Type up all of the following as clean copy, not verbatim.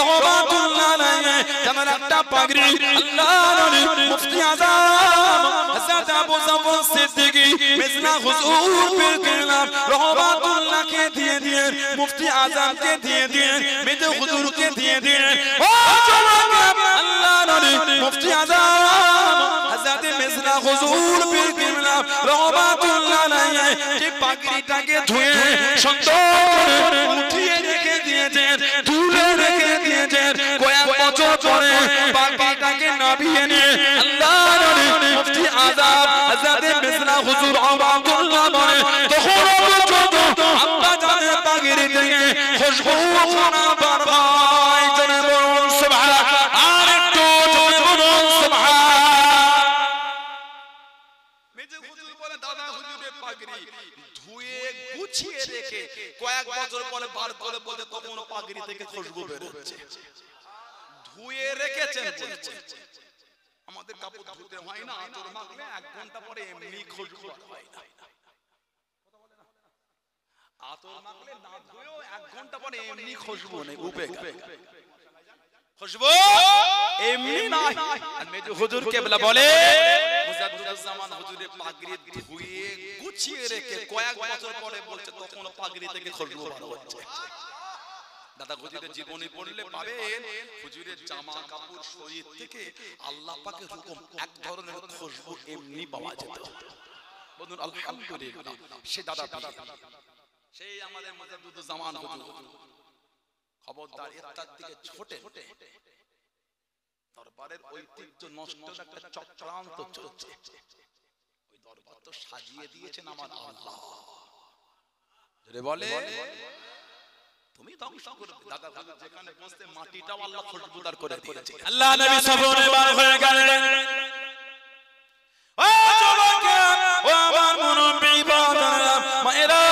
রহমাতুল্লাহ আলাইহি যেমন একটা পাগড়ি আল্লাহ নবী মুফতি আযম হযরত আবু জাফর সিদ্দিকী মিসনা হুজুর পীর কেবলা রহমাতুল্লাহ কে দিয়ে দিয়ে মুফতি আযম কে দিয়ে দিয়ে মেদে হুজুর কে দিয়ে দিয়ে ও জনাব আল্লাহ নবী মুফতি আযম হযরত মিসনা হুজুর পীর কেবলা রহমাতুল্লাহ আলাইহি যে পাগড়িটাকে ধুয়ে সুন্দর উঠিয়ে রেখে দিয়েছেন তুলে রেখে দিয়েছেন কয়েক বছর পরে পাগড়িটাকে নামিয়ে নিয়ে আল্লাহ নবী মুফতি আযম হযরত মিসনা হুজুর রহমাতুল্লাহ বলে তখন পর্যন্ত আব্বা জানের পাগড়ি থেকে খুশবু খানা বার হয় জনে বলুন সুবহান আর একটু জনে বলুন সুবহান মেজে হুজুর বলে দাদা হুজুরের পাগড়ি ধুয়ে গুছিয়ে রেখে কয়েক বছর পরে বার করে বলে তখন পাগড়ি থেকে খুশবু বের হচ্ছে ধুয়ে রেখেছেন বলছে আমাদের কাপড় ধুতে হয় না আতর মাখলে 1 ঘন্টা পরে এমনি খুশবু হয় না আতর মাখলে না ধুয়েও 1 ঘন্টা পরে এমনি খুশবু নেই উপে খুশবু এমনি নাই আর মেজে হুজুর কেবলা বলে মুজাদ্দিদুল জামান হুজুরের পাগড়ি ধুয়ে গুছিয়ে রেখে কয়েক বছর পরে বলছে তখন পাগড়ি থেকে খুশবু বার হচ্ছে দাদা হুজুরের জীবনী পড়লে পাবেন হুজুরের জামা কাপড় শরীর থেকে আল্লাহ পাকের হুকুম এক ধরনের খুশবু এমনি পাওয়া যেত বলুন আলহামদুলিল্লাহ সে দাদা সেই আমাদের মুজাদ্দিদুল জামান হুজুর খবরদার এর দিকে ছোটে দরবারের ঐতিহ্য নষ্ট একটা চক্রান্ত চলছে ওই দরবার তো সাজিয়ে দিয়েছেন আমার আল্লাহ জোরে বলে তুমি ধ্বংস করবে দাদা হুজুর যেখানে বসতে মাটিটাও আল্লাহ খুশবুদার করে দিয়েছে আল্লাহ নবী সফরে বার হয়ে গেলেন ও যুবক ও আমার মুনব্বি বাবারা মায়েরা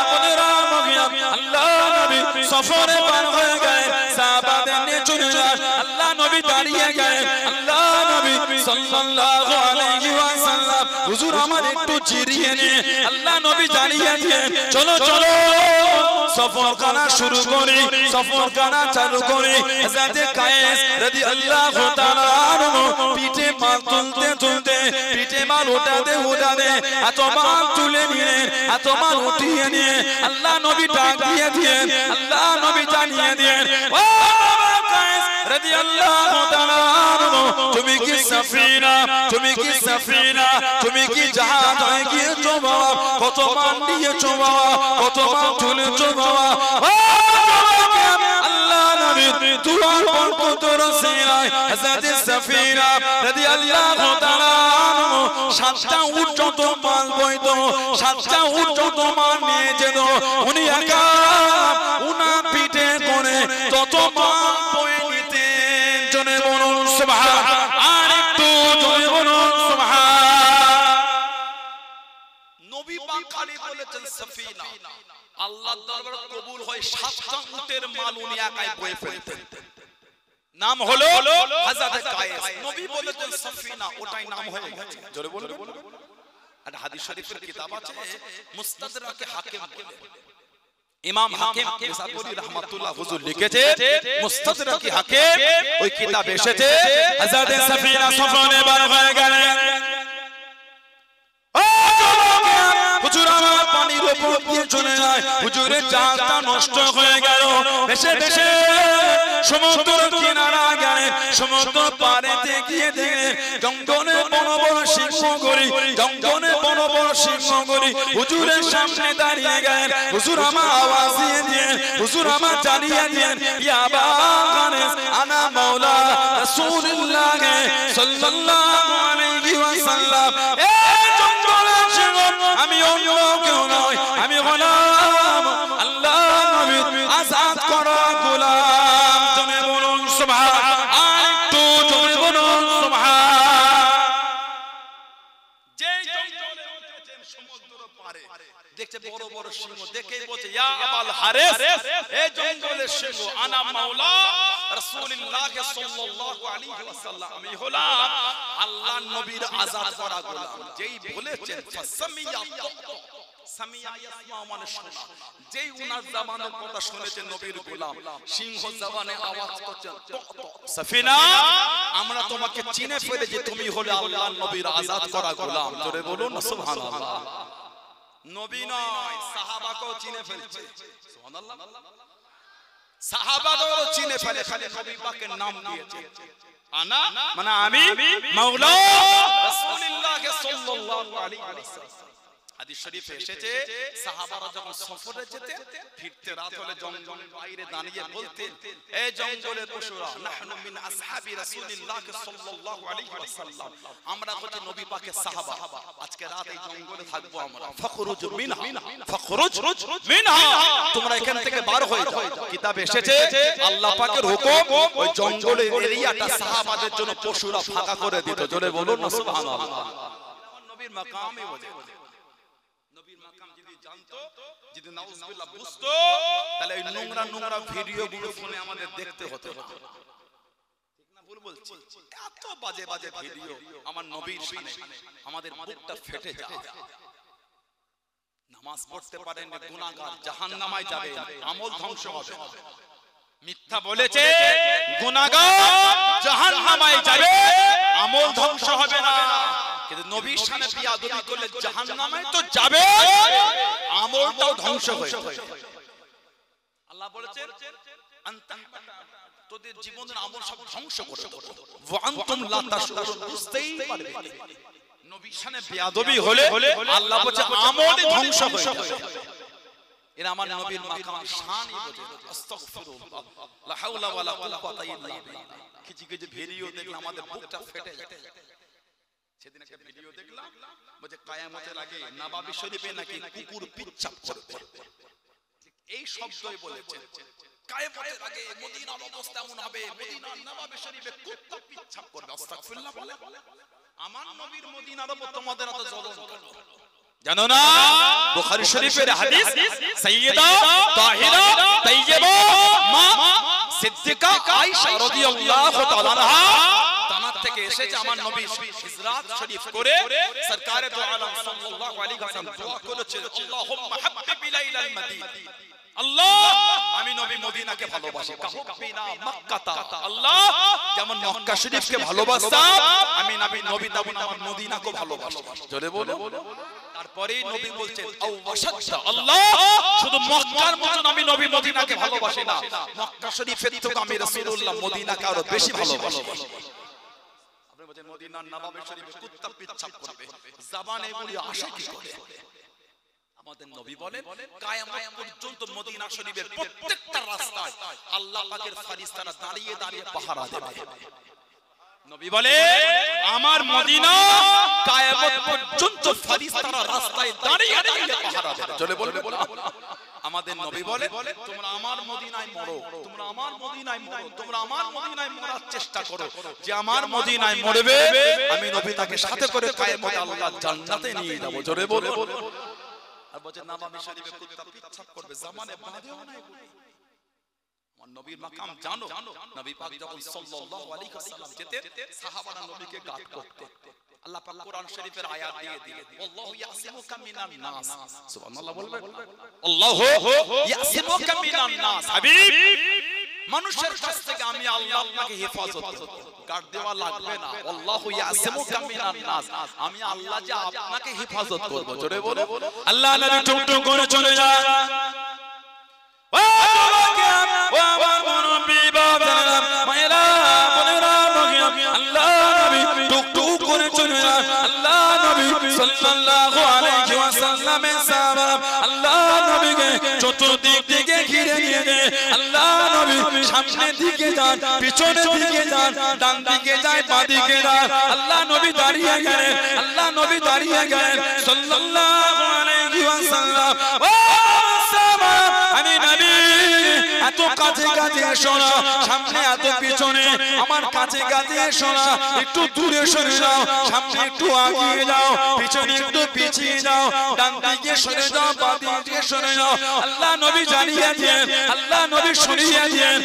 বোনেরা মহিলা আল্লাহ নবী সফরে বার হয়ে গেলেন সাহাবাদের নিয়ে চলে যান আল্লাহ নবী দাঁড়িয়ে গেলেন আল্লাহ নবী সাল্লাল্লাহু আলাইহি ওয়াসাল্লাম হুজুর আমার একটু জিরিয়ে নিয়ে আল্লাহ নবী দাঁড়িয়ে দিলেন চলো চলো সফর করা শুরু করি সফর করা চালু করি হযরত কায়েস রাদিয়াল্লাহু তাআলা আনহু পিঠে মাল তুলতে তুলতে পিঠে মাল উঠাতে উঠাতে এত মাল তুলে নিয়ে এত মাল উঠিয়ে নিয়ে আল্লাহ নবী ডাক দিয়ে দিলেন আল্লাহ নবী জানিয়ে দিলেন ও কায়েস রাদিয়াল্লাহু তাআলা আনহু তুমি কি সাফিনা তুমি কি সাফিনা তুমি কি জাহাজ হয়ে গিয়েছো বাবা কত মাল নিয়েছো বাবা কত মাল তুলেছো বাবা ও আল্লাহ নবী দুআ বরকত রসিলাই হযরত সাফিনা রাদিয়াল্লাহু তাআলা আনহু 7টা উট যত মাল বইতো 7টা উট যত মাল নিয়ে যেত উনি একা উনা পিঠে করে তত মাল বয়ে নিতেন জনে বলুন সুবহান আর একটু জনে বলুন সুবহান নবী পাক খালি বলেছেন সাফিনা আল্লাহর দরবারে কবুল হয় 7টা উটের মাল উনি একাই বয়ে ফেলতেন নাম হলো হযরত কায়েস নবী বলেছেন সাফিনা ওটাই নাম হয়ে গেছে জোরে বলুন একটা হাদিস শরীফের কিতাব আছে মুস্তাদরাকে হাকিম বলে ইমাম হাকিম নিসাপুরি রাহমাতুল্লাহ হুজুর লিখেছে মুস্তাদরাকে হাকিম ওই কিতাব এসেছে হযরত সাফিনা সফরে বার হয়ে গেলেন ও হুজুর আমার পানির উপর দিয়ে চলে যায় হুজুরের জাহাজটা নষ্ট হয়ে গেল ভেসে ভেসে সমুদ্র কিনারা গেলেন সমুদ্র পাড়েতে গিয়ে দেখলেন জঙ্গলে বড় বড় সিংহগরি জঙ্গলে বড় বড় সিংহগরি হুজুরের সামনে দাঁড়িয়ে গেলেন হুজুর আমার আওয়াজ দিয়ে দিলেন হুজুর আমার জানিয়ে দিলেন ইয়া আবা কানেস আনা মাওলা রাসূলুল্লাহ সাল্লাল্লাহু আলাইহি ওয়াসাল্লাম এ জঙ্গলের সিংহ আমি অন্য কেউ নই আমি গোলাম আল্লাহ নবী আযাদ করা গোলাম জনে বলুন সুবহান আর একটু জনে বলুন সুবহান যেই জঙ্গলে উঠেছেন সমুদ্র পারে দেখছে বড় বড় সিংহ, দেখেই বলছে ইয়া আবাল হারিস, এই জঙ্গলের সিংহ, আনা মাওলা রাসূলুল্লাহ সাল্লাল্লাহু আলাইহি ওয়াসাল্লাম, আমি হলাম আল্লাহর নবীর আযাদ করা গোলাম। যেই বলেছেন ফাসামিয়া সামিয়া ইয়াসমা মানে শোনা, যেই উনার জামানের কথা শুনেছেন নবীর গোলাম, সিংহ জবানে আওয়াজ করছেন সাফিনা, আমরা তোমাকে চিনে ফেলেছি, তুমি হলে আল্লাহর নবীর আযাদ করা গোলাম। জোরে বলুন সুবহানাল্লাহ। নবী নয়, সাহাবাকেও চিনে ফেলছে। সুবহানাল্লাহ। সাহাবাদেরও চিনে ফেলে, খালি নবী পাকের নাম দিয়েছে। আনা মানে আমি মাওলা রাসূলুল্লাহ সাল্লাল্লাহু আলাইহি ওয়াসাল্লাম। হাদিস শরীফে এসেছে সাহাবারা যখন সফরে যেতেন, ফিরতে রাত হলে জঙ্গলের বাইরে দাঁড়িয়ে বলতেন, এই জঙ্গলের পশুরা, নাহনু মিন আসহাবি রাসূলিল্লাহ সাল্লাল্লাহু আলাইহি ওয়াসাল্লাম, আমরা হচ্ছে নবী পাকের সাহাবা, আজকে রাত এই জঙ্গলে থাকবো আমরা। ফখরুজ মিনহা, ফখরুজ মিনহা, তোমরা এখান থেকে বার হয়ে যাও। কিতাবে এসেছে আল্লাহ পাকের হুকুম, ওই জঙ্গলের এরিয়াটা সাহাবাদের জন্য পশুরা ফাঁকা করে দিত। জোরে বলুন সুবহানাল্লাহ। নবীর মাকামে ওজে, নবীর মাকাম যদি জানতো, যদি নাউজুবিল্লাহ বুঝতো, তাহলে এই নোংরা নোংরা ভিডিওগুলো ফোনে আমাদের দেখতে হতো। ঠিক না ভুল বলছি? এত বাজে বাজে ভিডিও আমার নবীর শানে, আমাদের বুকটা ফেটে যায়। নামাজ পড়তে পারেন না, গুনাহগার, জাহান্নামে যাবে, আমল ধ্বংস হবে। মিথ্যা বলেছে, গুনাহগার জাহান্নামে যাবে, আমল ধ্বংস হবে না। কিন্তু নবীর শানে বিয়াদবি করলে জাহান্নামে তো যাবে, আমলটাও ধ্বংস হয়ে যাবে। আল্লাহ বলেছেন তোদের জীবনের আমল সব ধ্বংস করে দেব, ওয়া আনতুম লা তাশউরুন, বুঝতেই পারবে না। নবীর শানে বিয়াদবি হলে আল্লাহ বলেছে আমলই ধ্বংস হয়ে যাবে। এরা আমার নবীর মাকাম শানই বোঝে। আস্তাগফিরুল্লাহ, লা হাওলা ওয়ালা কুওয়াতা ইল্লা বিল্লাহ। কিছু কিছু ভিডিও দেখলে আমাদের বুকটা ফেটে যায়। সেদিন একটা ভিডিও দেখলাম, বলে কিয়ামতের আগে নবাবী শরীফে নাকি কুকুর পিচ্ছাপ করবে। এই শব্দই বলেছেন, কিয়ামতের আগে মদিনার অবস্থা এমন হবে, মদিনার নবাবী শরীফে কুত্তা পিচ্ছাপ করবে। আস্তাগফিরুল্লাহ বলে আমার নবীর মদিনার উপর তোমাদের এত জলন কেন? জানো না বুখারী শরীফের হাদিস, সাইয়্যিদা তাহিরা তাইয়্যিবা মা সিদ্দিকা আয়েশা রাদিয়াল্লাহু তাআলা আনহা তানার থেকে এসেছে, আমার নবী হিজরাত শরীফ করে সরকারে দু আলম সাল্লাল্লাহু আলাইহি ওয়াসাল্লাম দোয়া করেছেন, আল্লাহুম্মা হাব্বিব ইলাইনাল মাদিনা, আল্লাহ আমি নবী মদিনাকে ভালোবাসি, কাহুব্বিনা মক্কাতা, আল্লাহ যেমন মক্কা শরীফকে ভালোবাসতাম, আমি নবী আমার মদিনাকে ভালোবাসি। জোরে বলো। তারপরেই নবী বলছেন আও ওয়াসাদা, আল্লাহ শুধু মক্কার মতো আমি নবী মদিনাকে ভালোবাসি না, মক্কা শরীফের থেকে আমি রাসূলুল্লাহ মদিনাকে আরো বেশি ভালোবাসি। আপনি বলেন মদিনার নবাবী শরীফে কুত্তা পিচ্ছাপ করবে, জবানে বলি আসে কি করে? আমাদের নবী বলেন কিয়ামত পর্যন্ত মদিনা শরীফের প্রত্যেকটা রাস্তায় আল্লাহ পাকের ফেরেশতারা দাঁড়িয়ে দাঁড়িয়ে পাহারা দেবে। নবী বলে আমার মদিনা কিয়ামত পর্যন্ত ফেরেশতারা রাস্তায় দাঁড়িয়ে দাঁড়িয়ে পাহারা দেবে। চলে বলবে আমাদের নবী বলে তোমরা আমার মদিনায় মরো, তোমরা আমার মদিনায় মরো, তোমরা আমার মদিনায় মরার চেষ্টা করো, যে আমার মদিনায় মরবে আমি নবী তাকে সাথে করে কিয়ামতে আল্লাহ জান্নাতে নিয়ে যাব। জোরে বলো। আর বলে নবাবী শরীফে কুত্তা পিচ্ছাপ করবে, জামানে বাঁধেও না এগুলো। আমার নবীর মাকাম জানো, নবী পাক যখন সাল্লাল্লাহু আলাইহি ওয়াসাল্লাম যেতেন, সাহাবারা নবীকে গাত করতেন। আল্লাহ পাক কোরআন শরীফের আয়াত দিয়ে দিলেন, আল্লাহু ইয়াসিমুকা মিনান নাস। সুবহানাল্লাহ বলবেন, আল্লাহু ইয়াসিমুকা মিনান নাস। হাবিব মানুষের কাছ থেকে আমি আল্লাহ আপনাকে হেফাজত করব, গার্ড দেওয়া লাগবে না। আল্লাহু ইয়াসিমুকা মিনান নাস, আমি আল্লাহ যে আপনাকে হেফাজত করব। জোরে বলো। আল্লাহ নবী টুকটুক করে চলে যায়, ও তোমাকে ও আমার নবী বাবা মায়েরা বোনেরা, আল্লাহ নবী টুকটুক করে চলে যায়। আল্লাহ নবী সাল্লাল্লাহু আলাইহি ওয়াসাল্লামের সাহাবা আল্লাহ নবীকে চতুর্দিক থেকে ঘিরে নিয়ে, আল্লাহ নবী সামনের দিকে যান, পিছনের দিকে যান, ডান দিকে যায়, বাঁ দিকে যান, আল্লাহ নবী দাঁড়িয়ে গেলেন, আল্লাহ নবী দাঁড়িয়ে গেলেন সাল্লাল্লাহু আলাইহি ওয়াসাল্লাম। ও সাহাবা আমি নবী এত কাছে কাছে এসো না, সামনে এত পিছনে আমার কাছে কাছে শোনা একটু দূরে সরে যাও সামনে একটু আগিয়ে যাও পিছনে একটু পিছিয়ে যাও ডান দিকে সরে যাও বাম দিকে সরে যাও আল্লাহ নবী জানিয়ে দিয়েন আল্লাহ নবী শুনিয়ে দিয়েন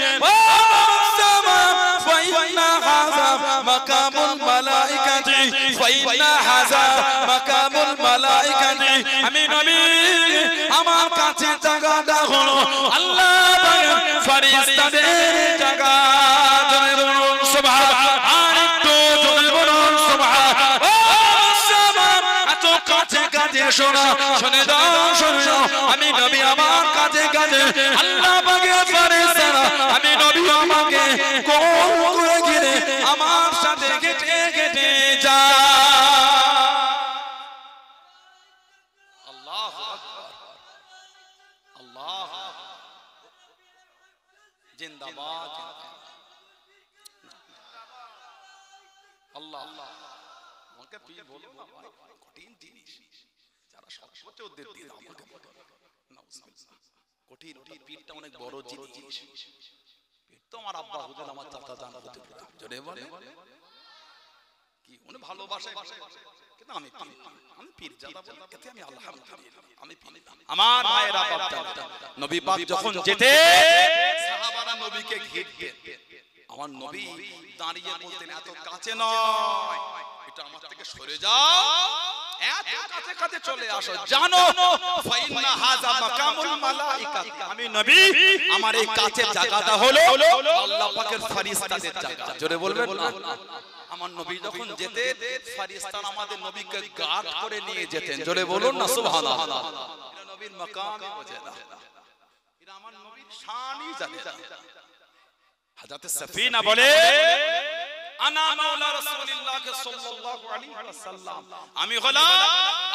فإن هذا مقام الملائكة فإن هذا مقام الملائكة আমি নবী আমার কাছে জায়গাটা হলো আল্লাহ পাকের ফেরেশতাদের জায়গা জোরে বলুন সুবহান আর একটু জোরে বলুন সুবহান এত কাছে কাছে শোনা শুনে দাও শুনে দাও আমি নবী আমার কাছে কাছে আল্লাহ পাকের ফেরেশতারা আমি নবী আমাকে কোন করে ঘিরে আমার সাথে কেটে কেটে যা আল্লাহু আকবার আল্লাহ জিন্দাবাদ আল্লাহ আমাকে পীর বলো না ভাই কঠিন জিনিস যারা সবচেয়ে ওদের দিয়ে আমাকে বলো নাউজুবিল্লাহ কঠিন পীরটা অনেক বড় জিনিস তো আমার আব্বা হুজুর আমার চাচা জান হুজুর জোরে বলে কি উনি ভালোবাসে কিন্তু আমি পীর জাদা বলি এতে আমি আলহামদুলিল্লাহ আমি পীর আমার ভাইরা বাপদাদা নবী পাক যখন যেতে সাহাবারা নবীকে ঘিরতেন আমার নবী দাঁড়িয়ে বলতেন এত কাছে নয় এটা আমার থেকে সরে যাও এত কাছে কাছে চলে আসো জানো ফাইন্না হাযা মাকামুল মালাইকা আমি নবী আমার এই কাছের জায়গাটা হলো আল্লাহ পাকের ফেরেশতাদের জায়গা জোরে বলবেন না আমার নবী যখন যেতেন ফেরেশতারা আমাদের নবীকে গার্ড করে নিয়ে যেতেন জোরে বলুন না সুবহানাল্লাহ এটা নবীর মাকামই বোঝে না এটা আমার নবীর শানই জানে হযরত সফিনা বলে আনা মাওলা রাসূলুল্লাহ সাল্লাল্লাহু আলাইহি ওয়াসাল্লাম আমি হলাম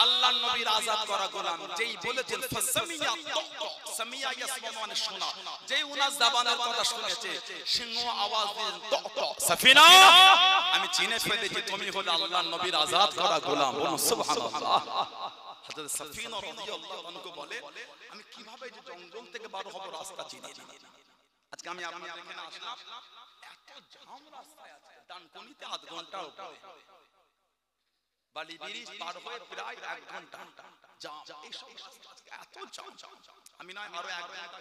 আল্লাহর নবীর আযাদ করা গোলাম যেই বলেছেন ফাসামিয়া সামিয়া ইয়াসমা মানে শোনা যেই উনার জবানের কথা শুনেছে সিংহ আওয়াজ দিয়ে সফিনা আমি চিনে ফেলেছি তুমি হলো আল্লাহর নবীর আযাদ করা গোলাম বলুন সুবহানাল্লাহ হযরত সফিনা রাদিয়াল্লাহু আনহু বলে আমি কিভাবে যে জঙ্গল থেকে বার হব রাস্তা চিনি না আজকে আমি আপনাদের এখানে আসলাম এত জাম রাস্তায় আছে ডানকুনিতে আধ ঘন্টা উপরে বালি ব্রিজ পার হয়ে প্রায় 1 ঘন্টা জাম এই সব এত জাম আমি না আরো 1 ঘন্টা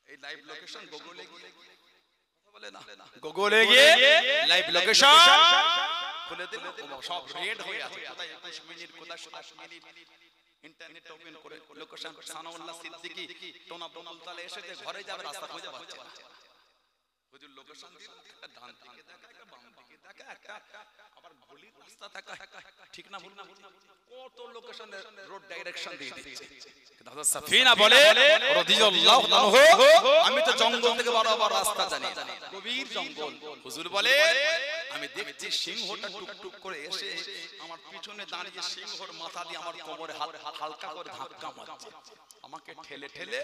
এই লাইভ লোকেশন গুগলে গিয়ে কথা বলে না গুগলে গিয়ে লাইভ লোকেশন খুলে দিলে সব রেড হয়ে আছে কোথায় 21 মিনিট কোথায় 27 মিনিট ইন্টারনেট ওপেন করে লোকেশন সানাউল্লাহ সিদ্দিকী টোনা বনলতালে এসেছে ঘরে যাবে রাস্তা খুঁজে পাচ্ছে না হুজুর লোকেশন দিল একটা ডান দিকে দেখা একটা বাম দিকে দেখা একটা আবার গলির রাস্তা দেখা ঠিক না ভুল না কত লোকেশনের রোড ডাইরেকশন দিয়ে দিচ্ছে কিন্তু হযরত সফিনা বলে রাদিয়াল্লাহু আনহু আমি তো জঙ্গল থেকে বরাবর রাস্তা জানি গভীর জঙ্গল হুজুর বলে আমি দেখছি সিংহটা টুকটুক করে এসে আমার পিছনে দাঁড়িয়ে সিংহর মাথা দিয়ে আমার কোমরে হালকা করে ধাক্কা মারছে আমাকে ঠেলে ঠেলে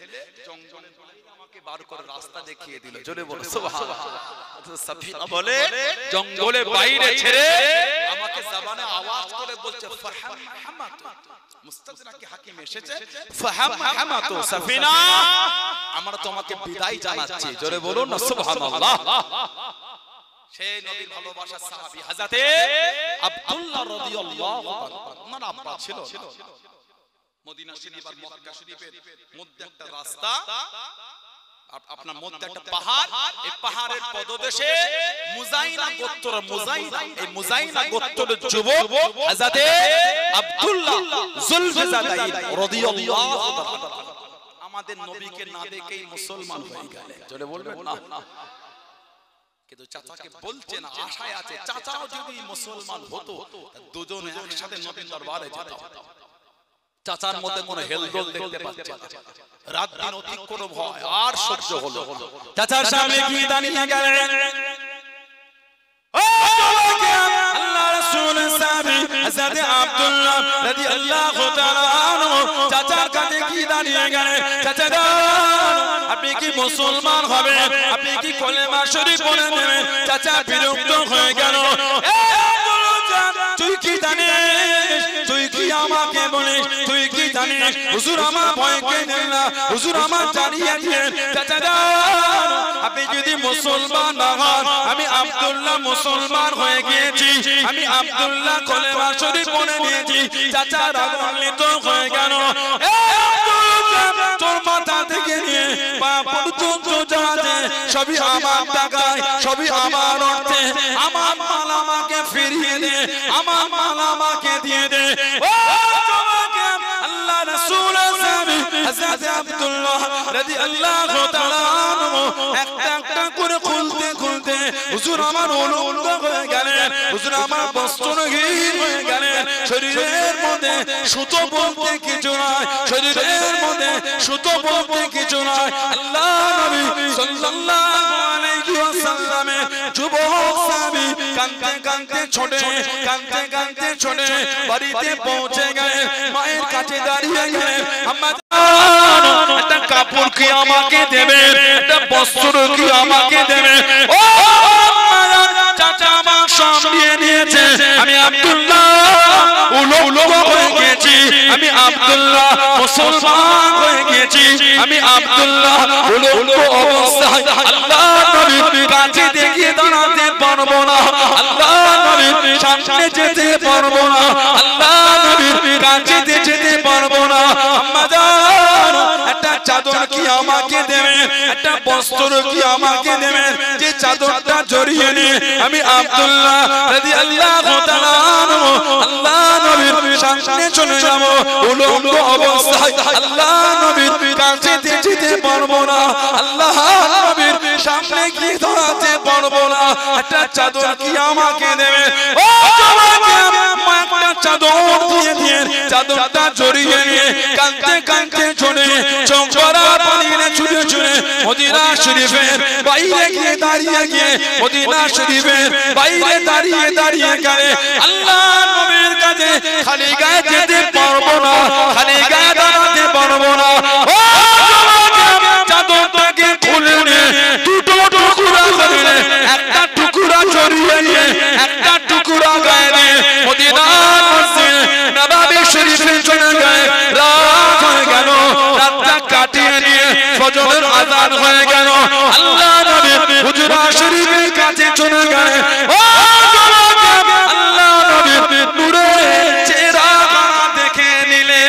জঙ্গলে আমাকে বার করে রাস্তা দেখিয়ে দিল জোরে বলো সুবহানাল্লাহ সফিনা বলে জঙ্গলের বাইরে ছেড়ে আমাকে জবানে আওয়াজ করে বলছে ফারহাম হামাতু মুস্তাদরাকে হাকিম এসেছে ফাহাম হামাতু সফিনা আমরা তোমাকে বিদায় জানাচ্ছি জোরে বলুন না সুবহানাল্লাহ সেই নবীর ভালোবাসার সাহাবী হযরত আব্দুল্লাহ রাদিয়াল্লাহু আনহু ওনার আব্বা ছিল মদিনা শরীফ আর মক্কা শরীফের মধ্যে একটা রাস্তা আপনার মধ্যে একটা পাহাড় এই পাহাড়ের পদদেশে মুজাইনা গোত্র এই মুজাইনা গোত্রের যুবক হযরত আব্দুল্লাহ যুলফিজাদাই রাদিয়াল্লাহু তাআলা আমাদের নবীকে না দেখেই মুসলমান হয়ে গেলেন জোরে বলবেন না কিন্তু চাচাকে বলছে না আশায় আছে চাচাও যদি মুসলমান হতো দুজনে একসাথে নবীর দরবারে যেত চাচার মধ্যে কোনো হেলদোল দেখতে পাচ্ছে না রাত দিন অতিক্রম হয় আর সহ্য হলো চাচার সামনে গিয়ে দাঁড়িয়ে গেলেন ও আল্লাহ রাসূল সাহাবী হযরত আব্দুল্লাহ রাদিয়াল্লাহু তাআলা আনহু চাচার কাছে গিয়ে দাঁড়িয়ে গেলেন চাচা আপনি কি মুসলমান হবেন আপনি কি কলেমা শরীফ পড়ে নেবেন চাচা বিরক্ত হয়ে গেল তুই কি জানিস তুই কি আমাকে বলিস তুই কি জানেন হুজুর আমার ভয়কে নেন না হুজুর আমার জানিয়ে দিয়েন চাচা আপনি যদি মুসলমান না হন আমি আব্দুল্লাহ মুসলমান হয়ে গিয়েছি আমি আব্দুল্লাহ কলেমা শরীফ পড়ে নিয়েছি চাচা রাগান্বিত হয়ে গেল তোর মাথা থেকে নিয়ে পা পর্যন্ত যা আছে সবই আমার টাকায় সবই আমার অর্থে আমার মাল আমাকে ফিরিয়ে দে আমার মাল আমাকে দিয়ে দে ও তোমাকে আল্লাহ রাসূল হযরত আব্দুল্লাহ রাদিয়াল্লাহু তাআলা আনহু একটা একটা করে খুলতে খুলতে হুজুর আমার উলঙ্গ হয়ে গেলেন হুজুর আমার বস্ত্রহীন হয়ে গেলেন শরীরের মধ্যে সুতো বলতে কিছু নাই শরীরের মধ্যে সুতো বলতে কিছু নাই আল্লাহ নবী সাল্লাল্লাহু আলাইহি ওয়াসাল্লামের যুবক সাহাবী কাঁদতে কাঁদতে ছোটে বাড়িতে পৌঁছে গেলেন মায়ের কাছে দাঁড়িয়ে গেলেন আম্মা একটা কাপড় কি আমাকে দেবে একটা বস্ত্র কি আমাকে দেবে ও চাচা আমার সামনে নিয়েছে আমি আব্দুল্লাহ উলঙ্গ হয়ে গেছি আমি আব্দুল্লাহ মুসলমান হয়ে গেছি আমি আব্দুল্লাহ উলঙ্গ অবস্থায় আল্লাহ নবীর কাছে দেখে দাঁড়াতে পারবো না আল্লাহ নবীর সামনে যেতে পারবো না আল্লাহ নবীর কাছে যেতে পারবো না আম্মা জান একটা চাদর কি আমাকে দেবেন একটা বস্ত্র কি আমাকে দেবেন যে চাদরটা জড়িয়ে নিয়ে আমি আব্দুল্লাহ রাদিয়াল্লাহু তাআলা আনহু আল্লাহ নবীর সামনে চলে যাব উলঙ্গ অবস্থায় আল্লাহ নবীর কাছে যেতে পারবো না আল্লাহ নবীর সামনে কি দাঁড়াতে পারবো না একটা চাদর কি আমাকে দেবে ও তোমাকে একটা চাদর দিয়ে চাদরটা জড়িয়ে নিয়ে কাঁদতে কাঁদতে চলে চোখ ভরা পানি ছুটে মদিনা শরীফের বাইরে গিয়ে দাঁড়িয়ে মদিনা শরীফের বাইরে দাঁড়িয়ে গেলে আল্লাহ নবীর কাছে খালি গায়ে যেতে পারবো না খালি গায়ে দাঁড়াতে পারবো না ও তোমাকে চাদরটাকে খুলে নিয়ে দুটো টুকরা করে একটা টুকরা জড়িয়ে নিয়ে একটা টুকরা গায়ে নিয়ে মদিনা মসজিদ নববী শরীফে চলে গেলে রাত হয়ে গেল রাতটা কাটিয়ে নিয়ে ফজরের আযান হয়ে গেল আল্লাহ নবী হুজরা শরীফের কাছে চলে গেলেন ও তোমাকে আল্লাহ নবী নূরের চেহারা দেখে নিলে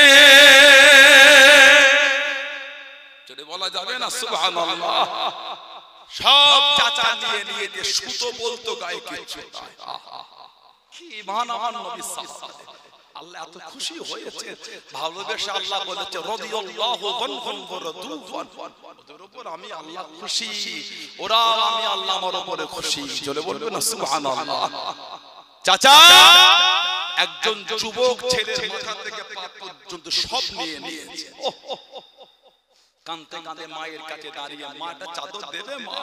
যদি বলা যাবে না সুবহানাল্লাহ সব চাচা নিয়ে যে সুতো বলতো গায়ে কিছু কি মান আমার নবী সাল্লাল্লাহু আল্লাহ এত খুশি হয়েছে ভালোবেসে আল্লাহ বলেছে রাদিয়াল্লাহু আনহুম ওয়া রাদুয়ান ওদের উপর আমি আল্লাহ খুশি ওরা আমি আল্লাহ আমার উপরে খুশি চলে বলবে না সুবহানাল্লাহ চাচা একজন যুবক ছেলের মাথা থেকে পা পর্যন্ত সব নিয়ে নিয়েছে কাঁদতে কাঁদতে মায়ের কাছে দাঁড়িয়ে মাটা চাদর দেবে মা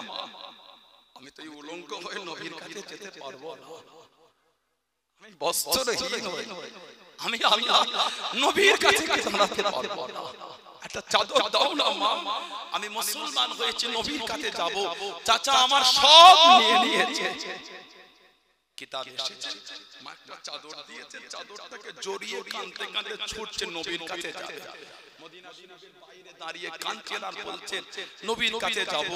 আমি তো এই উলঙ্গ হয়ে নবীর কাছে যেতে পারবো না আমি বস্ত্রহীন হয়ে আমি আল্লাহ নবীর কাছে দাঁড়াতে পারবো না একটা চাদর দাও না মা আমি মুসলমান হয়েছি নবীর কাছে যাব চাচা আমার সব নিয়ে নিয়েছে কিতাব এসেছে মা একটা চাদর দিয়েছে চাদরটাকে জড়িয়ে কাঁদতে কাঁদতে ছুটছে নবীর কাছে যাবে মদিনা শরীফের বাইরে দাঁড়িয়ে কাঁদছেন আর বলছেন নবীর কাছে যাব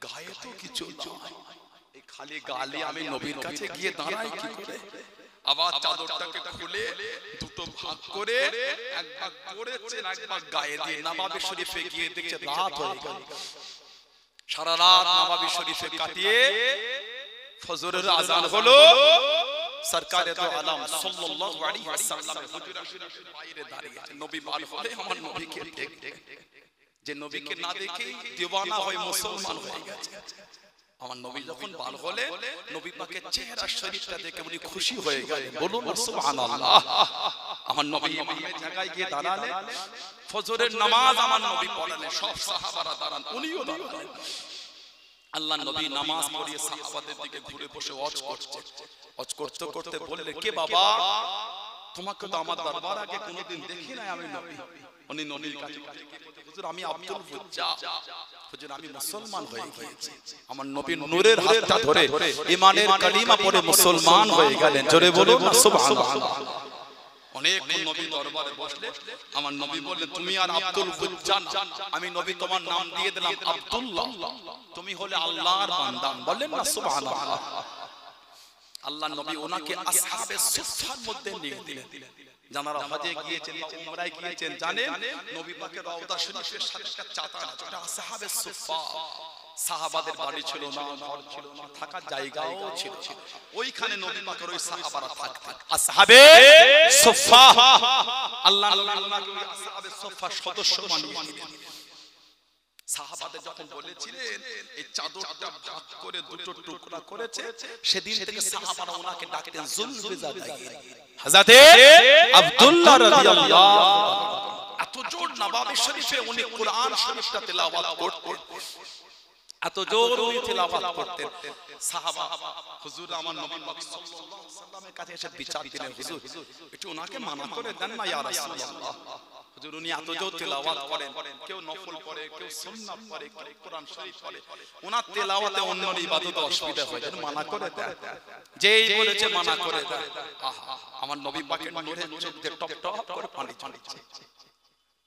গায়ে তো কিছু নাই এই খালি গালে আমি নবীর কাছে গিয়ে দাঁড়াই কি করে আবার চাদরটাকে খুলে দুটো ভাগ করে এক ভাগ করেছেন এক ভাগ গায়ে দিয়ে নববী শরীফে গিয়ে দেখছে রাত হয়ে গেল সারা রাত নববী শরীফে কাটিয়ে ফজরের আযান হলো সরকারে তো আলম সাল্লাল্লাহু আলাইহি ওয়াসাল্লাম হুজুরা শরীফের বাইরে দাঁড়িয়ে আছে নবী বার হলে আমার নবীকে দেখ যে নবীকে না দেখে দিওয়ানা হয়ে মুসলমান হয়ে গেছে আমার নবী যখন বার হলে নবী পাকের চেহারা শরীফটা দেখে উনি খুশি হয়ে গেলেন বলুন সুবহানাল্লাহ আমার নবী ইমামের জায়গায় গিয়ে দাঁড়ালেন ফজরের নামাজ আমার নবী পড়ালেন সব সাহাবারা দাঁড়ান উনিও দাঁড়ালেন আল্লাহ নবী নামাজ পড়িয়ে সাহাবাদের দিকে ঘুরে বসে ওয়াজ করতে করতে বললেন কে বাবা তোমাকে তো আমার দরবার আগে কোনোদিন দেখি নাই আমি নবী উনি নবীর কাছে হুজুর আমি আব্দুল ফুজ্জা হুজুর আমি মুসলমান হয়ে গিয়েছি আমার নবীর নূরের হাতটা ধরে ঈমানের কালিমা পড়ে মুসলমান হয়ে গেলেন জোরে বলুন সুবহানাল্লাহ অনেক নবী দরবারে বসলে আমার নবী বললেন তুমি আর আব্দুল গুজ্জান, আমি নবী তোমার নাম দিয়ে দিলাম আব্দুল্লাহ, তুমি হলে আল্লাহর বান্দা। বললেন না সুবহানাল্লাহ। আল্লাহ নবী ওনাকে আসহাবে সুফফার মধ্যে নিয়ে দিলেন। যারা হজে গিয়েছেন বা উমরায় গিয়েছেন জানেন নবী পাকের রওজা শরীফের সাথে একটা চাতাল আছে, ওটা আসহাবে সুফফা। সাহাবাদের বাড়ি ছিল না, ঘর ছিল না, থাকার জায়গাও ছিল, ওইখানে নবী পাকের ওই সাহাবারা থাকতেন। আসহাবে সুফফা, আল্লাহ ওনাকে ওই আসহাবে সুফফার সদস্য বানিয়ে দিলেন। সাহাবাদের যখন বলেছিলেন এই চাদরটা ভাগ করে দুটো টুকরা করেছে, সেদিন থেকে সাহাবারা ওনাকে ডাকতেন জুলবিজাদাই হযরতে আব্দুল্লাহ রাদিয়াল্লাহু। এত জোর নবাবী শরীফে উনি কোরআন শরীফটা তেলাওয়াত করতেন, এত জোর উনি তেলাওয়াত করতেন। সাহাবা হুজুর আমার নবী পাক সাল্লাল্লাহু আলাইহি ওয়াসাল্লামের কাছে এসে বিচার দিলেন, হুজুর একটু ওনাকে মানা করে দেন না ইয়া রাসূলুল্লাহ। হুজুর উনি এত জোর তেলাওয়াত করেন, কেউ নফল পড়ে, কেউ সুন্নাত পড়ে, কেউ কোরআন শরীফ পড়ে, ওনার তেলাওয়াতে অন্যর ইবাদতে অসুবিধা হয়, মানা করে দেন। যেই বলেছে মানা করে দেন, আহা আমার নবী পাকের নূরের চোখ দিয়ে টপ টপ করে পানি ঝরছে।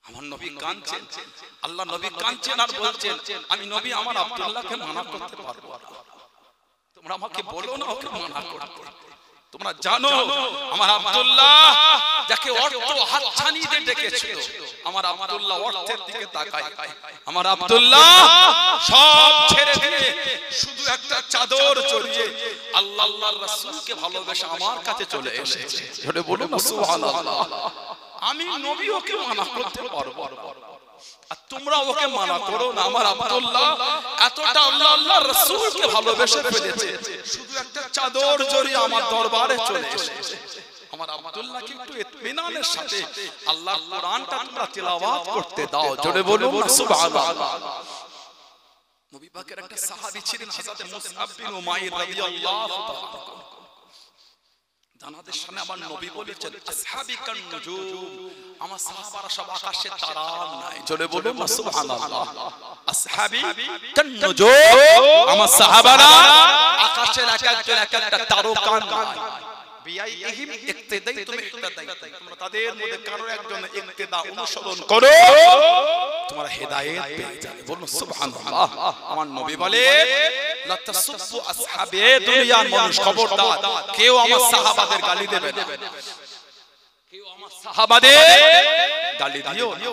আমার নবী কাঁদছেন, আল্লাহ নবী কাঁদছেন আর বলছেন আমি নবী আমার আব্দুল্লাহকে মানা করতে পারবো না, তোমরা আমাকে বলো না ওকে মানা করতে। তোমরা জানো আমার আব্দুল্লাহ যাকে অর্থ হাতছানি দিয়ে ডেকেছিল, আমার আব্দুল্লাহ অর্থের দিকে তাকায়, আমার আব্দুল্লাহ সব ছেড়ে দিয়ে শুধু একটা চাদর জড়িয়ে আল্লাহ আল্লাহর রাসূলকে ভালোবেসে আমার কাছে চলে এসেছে। জোরে বলুন সুবহানাল্লাহ। আমি নবী ওকে মানা করতে পারবো আর তোমরা ওকে মানা করো না। আমার আব্দুল্লাহ এতটা আল্লাহ আল্লাহর রাসূলকে ভালোবেসে ফেলেছে, শুধু একটা চাদর জড়িয়ে আমার দরবারে চলে এসেছে। আমার আব্দুল্লাহকে একটু ইতমিনানের সাথে আল্লাহর কোরআনটা তোমরা তেলাওয়াত করতে দাও। জোরে বলুন সুবহানাল্লাহ। নবী পাকের একটা সাহাবী ছিলেন হযরত মুসআব বিন উমাইর রাদিয়াল্লাহু তাআলা। জানাদের সামনে আমার নবী বলেছেন আসহাবি কান নুজুম, আমার সাহাবারা সব আকাশের তারা নাই। জোরে বলুন সুবহানাল্লাহ। আসহাবি কান নুজুম, আমার সাহাবারা আকাশের এক একজন এক একটা তারকা নাই। বিআইহিম ইক্তিদাইতুম ইহতাদাইতুম, তোমরা তাদের মধ্যে কারো একজন ইক্তিদা অনুসরণ করো, তোমরা হেদায়েত পেয়ে যাবে। বলুন সুবহানাল্লাহ। আমার নবী বলে লা তাসুব্বু আসহাবি, দুনিয়ার মানুষ খবরদার কেউ আমার সাহাবাদের গালি দেবে না, কেউ আমার সাহাবাদের গালি দিও না।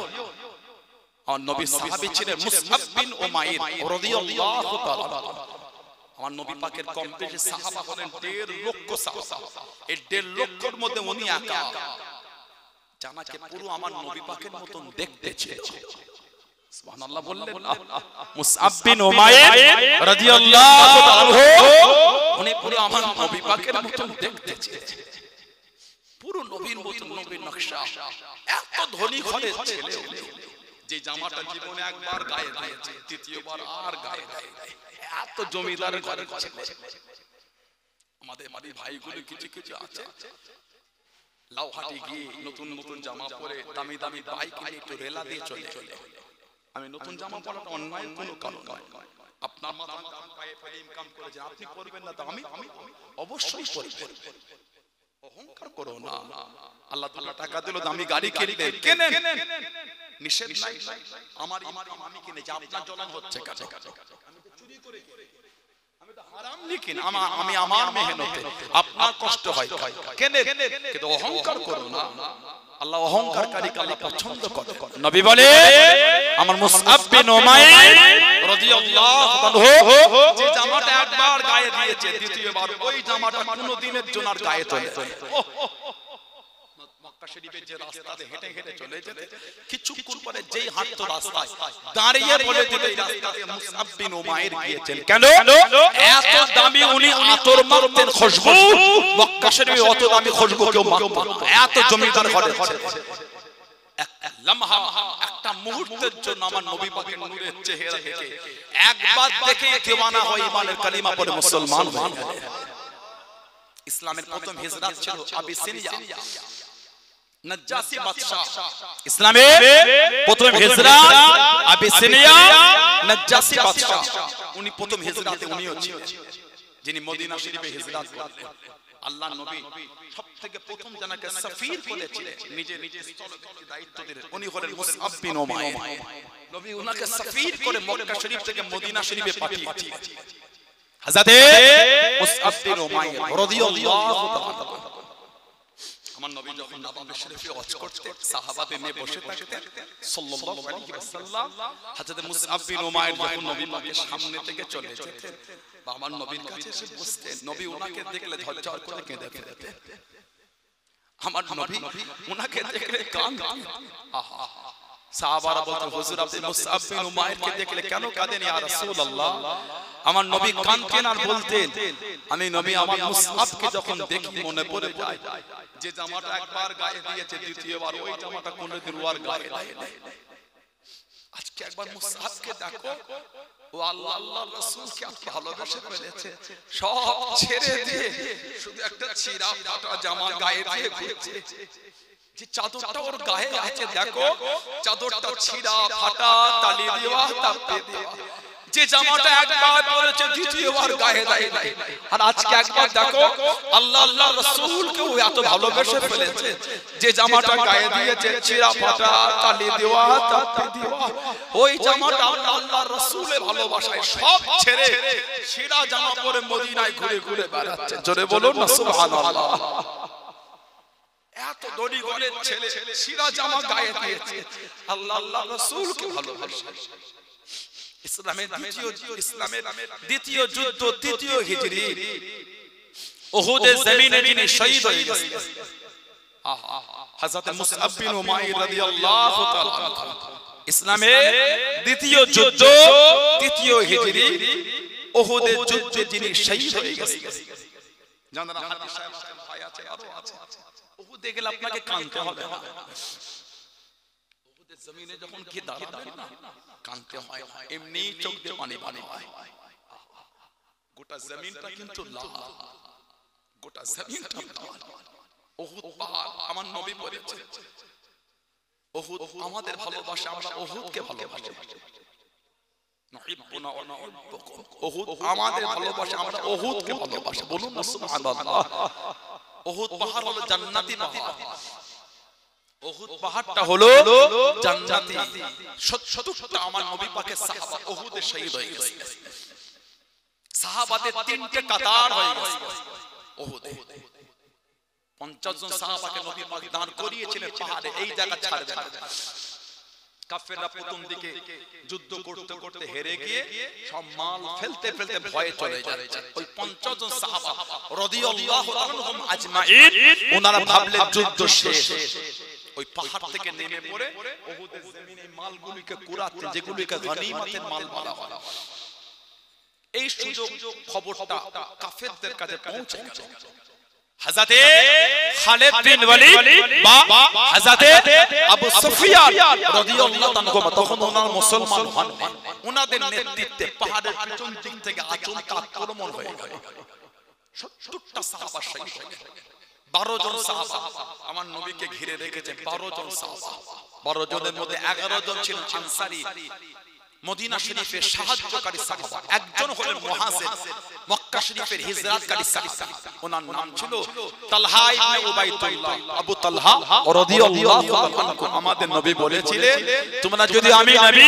আমার নবী সাহাবী ছিলেন মুসআব বিন উমাইর রাদিয়াল্লাহু তাআলা। আমার নবী পাকের কম বেশি সাহাবা হলেন 1.5 লক্ষ সাহাবা। এই 1.5 লক্ষের মধ্যে উনি একা, জানাকে পুরো আমার নবী পাকের মতন দেখতে ছিল। সুবহানাল্লাহ বললেন না। মুসআব বিন উমাইর রাদিয়াল্লাহু তাআলা উনি পুরো আমার নবী পাকের মতন দেখতে ছিল, পুরো নবীর মতন, নবীর নকশা। এত ধনী ঘরের ছেলে যে জামাটা জীবনে একবার গায়ে দিয়েছে, দ্বিতীয়বার আর গায়ে দেয়। এত জমিদারের ঘরের ছেলে। আমাদের বাড়ির ভাইগুলো কিছু কিছু আছে লাউহাটি গিয়ে নতুন নতুন জামা পরে দামি দামি বাইক নিয়ে একটু রেলা দিয়ে চলে। আমি নতুন জামা পরাটা অন্যায় কোনো কারণ নয়, আপনার মাথা পায়ে পায়ে ইনকাম করেছেন, আপনি করবেন না তো আমি অবশ্যই করব। অহংকার করো না। আল্লাহ তাআলা টাকা দিল, দামি গাড়ি কিনলে কেনেন, নিষেধ নাই। আমার ইনকাম আমি কিনেছি, আপনার জ্বলন হচ্ছে কেন? আমি তো চুরি করে, আমি তো হারাম লিখিন, আমি আমার মেহনতে, আপনার কষ্ট হয় কেনেন, কিন্তু অহংকার করো না। আল্লাহ অহংকারকারীকে আল্লাহ পছন্দ করে। নবী বলে আমার মুসআব বিন উমাইর রাদিয়াল্লাহু তাআলা যে জামাটা একবার গায়ে দিয়েছে, দ্বিতীয়বার ওই জামাটা কোনদিনের জন্য আর গায়ে তোলে। মক্কা শরীফের যে রাস্তাতে হেঁটে হেঁটে চলে যেতে, কিছুক্ষণ পরে যেই হাঁটতো রাস্তায় দাঁড়িয়ে বলে দিল এই রাস্তাতে মুসআব বিন উমাইর গিয়েছেন। কেন? এত দামি উনি আতর মাখতেন, খুশবু। মক্কা শরীফে অত দামি খুশবু কেউ মাখতো না, এত জমিদার ঘরে ছিল। লম্হা একটা মুহূর্তের জন্য আমার নবী পাকের নূরের চেহারা দেখে একবার দেখে দিওয়ানা হয়ে ইমানের কালিমা পড়ে মুসলমান হয়ে গেল। ইসলামের প্রথম হিজরত ছিল আবিসিনিয়া, নাজ্জাসি বাদশা। ইসলামের প্রথম হিজরত আবিসিনিয়া, নাজ্জাসি বাদশা। উনি প্রথম হিজরতে উনিও ছিলেন যিনি মদিনা শরীফে হিজরত করলেন। আল্লাহ নবী সবথেকে প্রথম জানাকে সফীর বলেছিলেন, নিজের স্থলকে দায়িত্ব দিলেন, উনি হলেন মুসআব বিন উমাইর। নবী উনাকে সফীর করে মক্কা শরীফ থেকে মদিনা শরীফে পাঠিয়েছেন। হযরতে মুসআব বিন উমাইর রাদিয়াল্লাহু তাআলা। আমার নবী যখন নবাবে শরীফে ওয়াজ করতেন, সাহাবাতে নিয়ে বসে থাকতেন সাল্লাল্লাহু আলাইহি ওয়াসাল্লাম। হযরত মুসআব বিন উমাইর যখন নবী পাকের সামনে থেকে চলে যেতেন বা আমার নবীর কাছে এসে বসতেন, নবী উনাকে দেখলে ঝরঝর করে কেঁদে ফেলতেন। আমার নবী উনাকে দেখলে কাঁদতেন। আহা, সাহাবারা বলতেন, হুজুর আপনি মুসআব বিন উমাইরকে দেখলে কেন কাঁদেন ইয়া রাসূলুল্লাহ? আমার নবী কাঁদতেন আর বলতেন, আমি নবী আমার মুসআবকে যখন দেখি মনে পড়ে যায় যে জামাটা একবার গায়ে দিয়েছে, দ্বিতীয়বার ওই জামাটা কোনদিন ওর গায়ে দেয় না। আজকে একবার মুসআবকে দেখো, ও আল্লাহ আল্লাহর রাসূলকে আপনি ভালোবেসে ফেলেছে, সব ছেড়ে দিয়ে শুধু একটা ছিঁড়া ফাটা জামা গায়ে দিয়ে ঘুরছে। যে চাদরটা ওর গায়ে আছে দেখো, চাদরটা ছিঁড়া ফাটা, তালি দেওয়া, তাপে দেওয়া। যে জামাটা একবার পরেছে দ্বিতীয়বার গায়ে দেয় নাই। আর আজকে একবার দেখো, আল্লাহ আল্লাহর রাসূলকে ও এত ভালোবেসে ফেলেছে, যে জামাটা গায়ে দিয়েছে ছিঁড়া ফাটা, তালি দেওয়া, তাপে দেওয়া। ওই জামাটা আল্লাহ আল্লাহর রাসূলের ভালোবাসায় সব ছেড়ে ছিঁড়া জামা পরে মদিনায় ঘুরে ঘুরে বেড়াচ্ছে। জোরে বলুন না সুবহানাল্লাহ। এত দড়ি গলের ছেলে ছিঁড়া জামা গায়ে দিয়েছে, আল্লাহ আল্লাহর রাসূলকে ভালোবাসে। ইসলামের দ্বিতীয় যুদ্ধ, তৃতীয় হিজরি, উহুদের জমিনে যিনি শহীদ হয়ে গেছেন হযরত মুসআব বিন উমাইর রাদিয়াল্লাহু তাআলা। ইসলামের দ্বিতীয় যুদ্ধ, তৃতীয় হিজরি, উহুদের যুদ্ধে যিনি শহীদ হয়ে গেছেন। জানারা হাদিস সাহেব ভাই আছে, আরো আছে। উহুদে গেলে আপনাকে কাঁদতে হবে না। উহুদের জমিনে যখন কি দাঁড়াবেন না, কাঁদতে হয়, এমনি চোখ দিয়ে পানি পানি হয়। গোটা জমিনটা কিন্তু লাল, গোটা জমিনটা লাল। উহুদ পাহাড়, আমার নবী বলেছেন, উহুদ আমাদের ভালোবাসা, আমরা উহুদকে ভালোবাসি। নহিব্বুনা ওয়া নুহিব্বুকুম। উহুদ আমাদের ভালোবাসা, আমরা উহুদকে ভালোবাসি। বলুন না সুবহানাল্লাহ। উহুদ পাহাড় হলো জান্নাতি পাহাড়। উহুদ পাহাড়টা হলো জান্নাতি। 70টা আমার নবী পাকের সাহাবা উহুদে শহীদ হয়ে গেছে। সাহাবাদের তিনটে কাতার হয়ে গেছে উহুদে। 50 জন সাহাবাকে নবী পাক দাঁড় করিয়েছিলেন পাহাড়ে, এই জায়গা ছাড়বে না। কাফেররা প্রথম দিকে যুদ্ধ করতে করতে হেরে গিয়ে সব মাল ফেলতে ফেলতে ভয়ে চলে যাচ্ছে। ওই 50 জন সাহাবা রাদিয়াল্লাহু আনহুম আজমাইন, ওনারা ভাবলেন যুদ্ধ শেষ। ওই পাহাড় থেকে নেমে পড়ে উহুদের জমিনে মালগুলিকে কুড়াতে, যেগুলিকে গনিমতের মাল বলা হয়। এই সুযোগ খবরটা কাফেরদের কাছে পৌঁছে গেছে। হযরতে খালিদ বিন ওয়ালিদ বা হযরতে আবু সুফিয়ান রাদিয়াল্লাহু আনহু তখন ওনারা মুসলমান হন। ওনাদের নেতৃত্বে পাহাড়ের পিছন দিক থেকে আচমকা আক্রমণ হয়ে গেল। 70টা সাহাবা শহীদ হয়ে গেল। 12 জন সাহাবা আমার নবীকে ঘিরে রেখেছে। 12 জন সাহাবা, 12 জনের মধ্যে 11 জন ছিলেন আনসারী, মদিনা শরীফের সাহায্যকারী সাহাবা। একজন হলেন মুহাজির, মক্কা শরীফের হিজরতকারী সাহাবা। ওনার নাম ছিল তালহা ইবনে উবাইদুল্লাহ, আবু তালহা রাদিয়াল্লাহু আনহু। আমাদের নবী বলেছিলেন, তোমরা যদি আমি নবী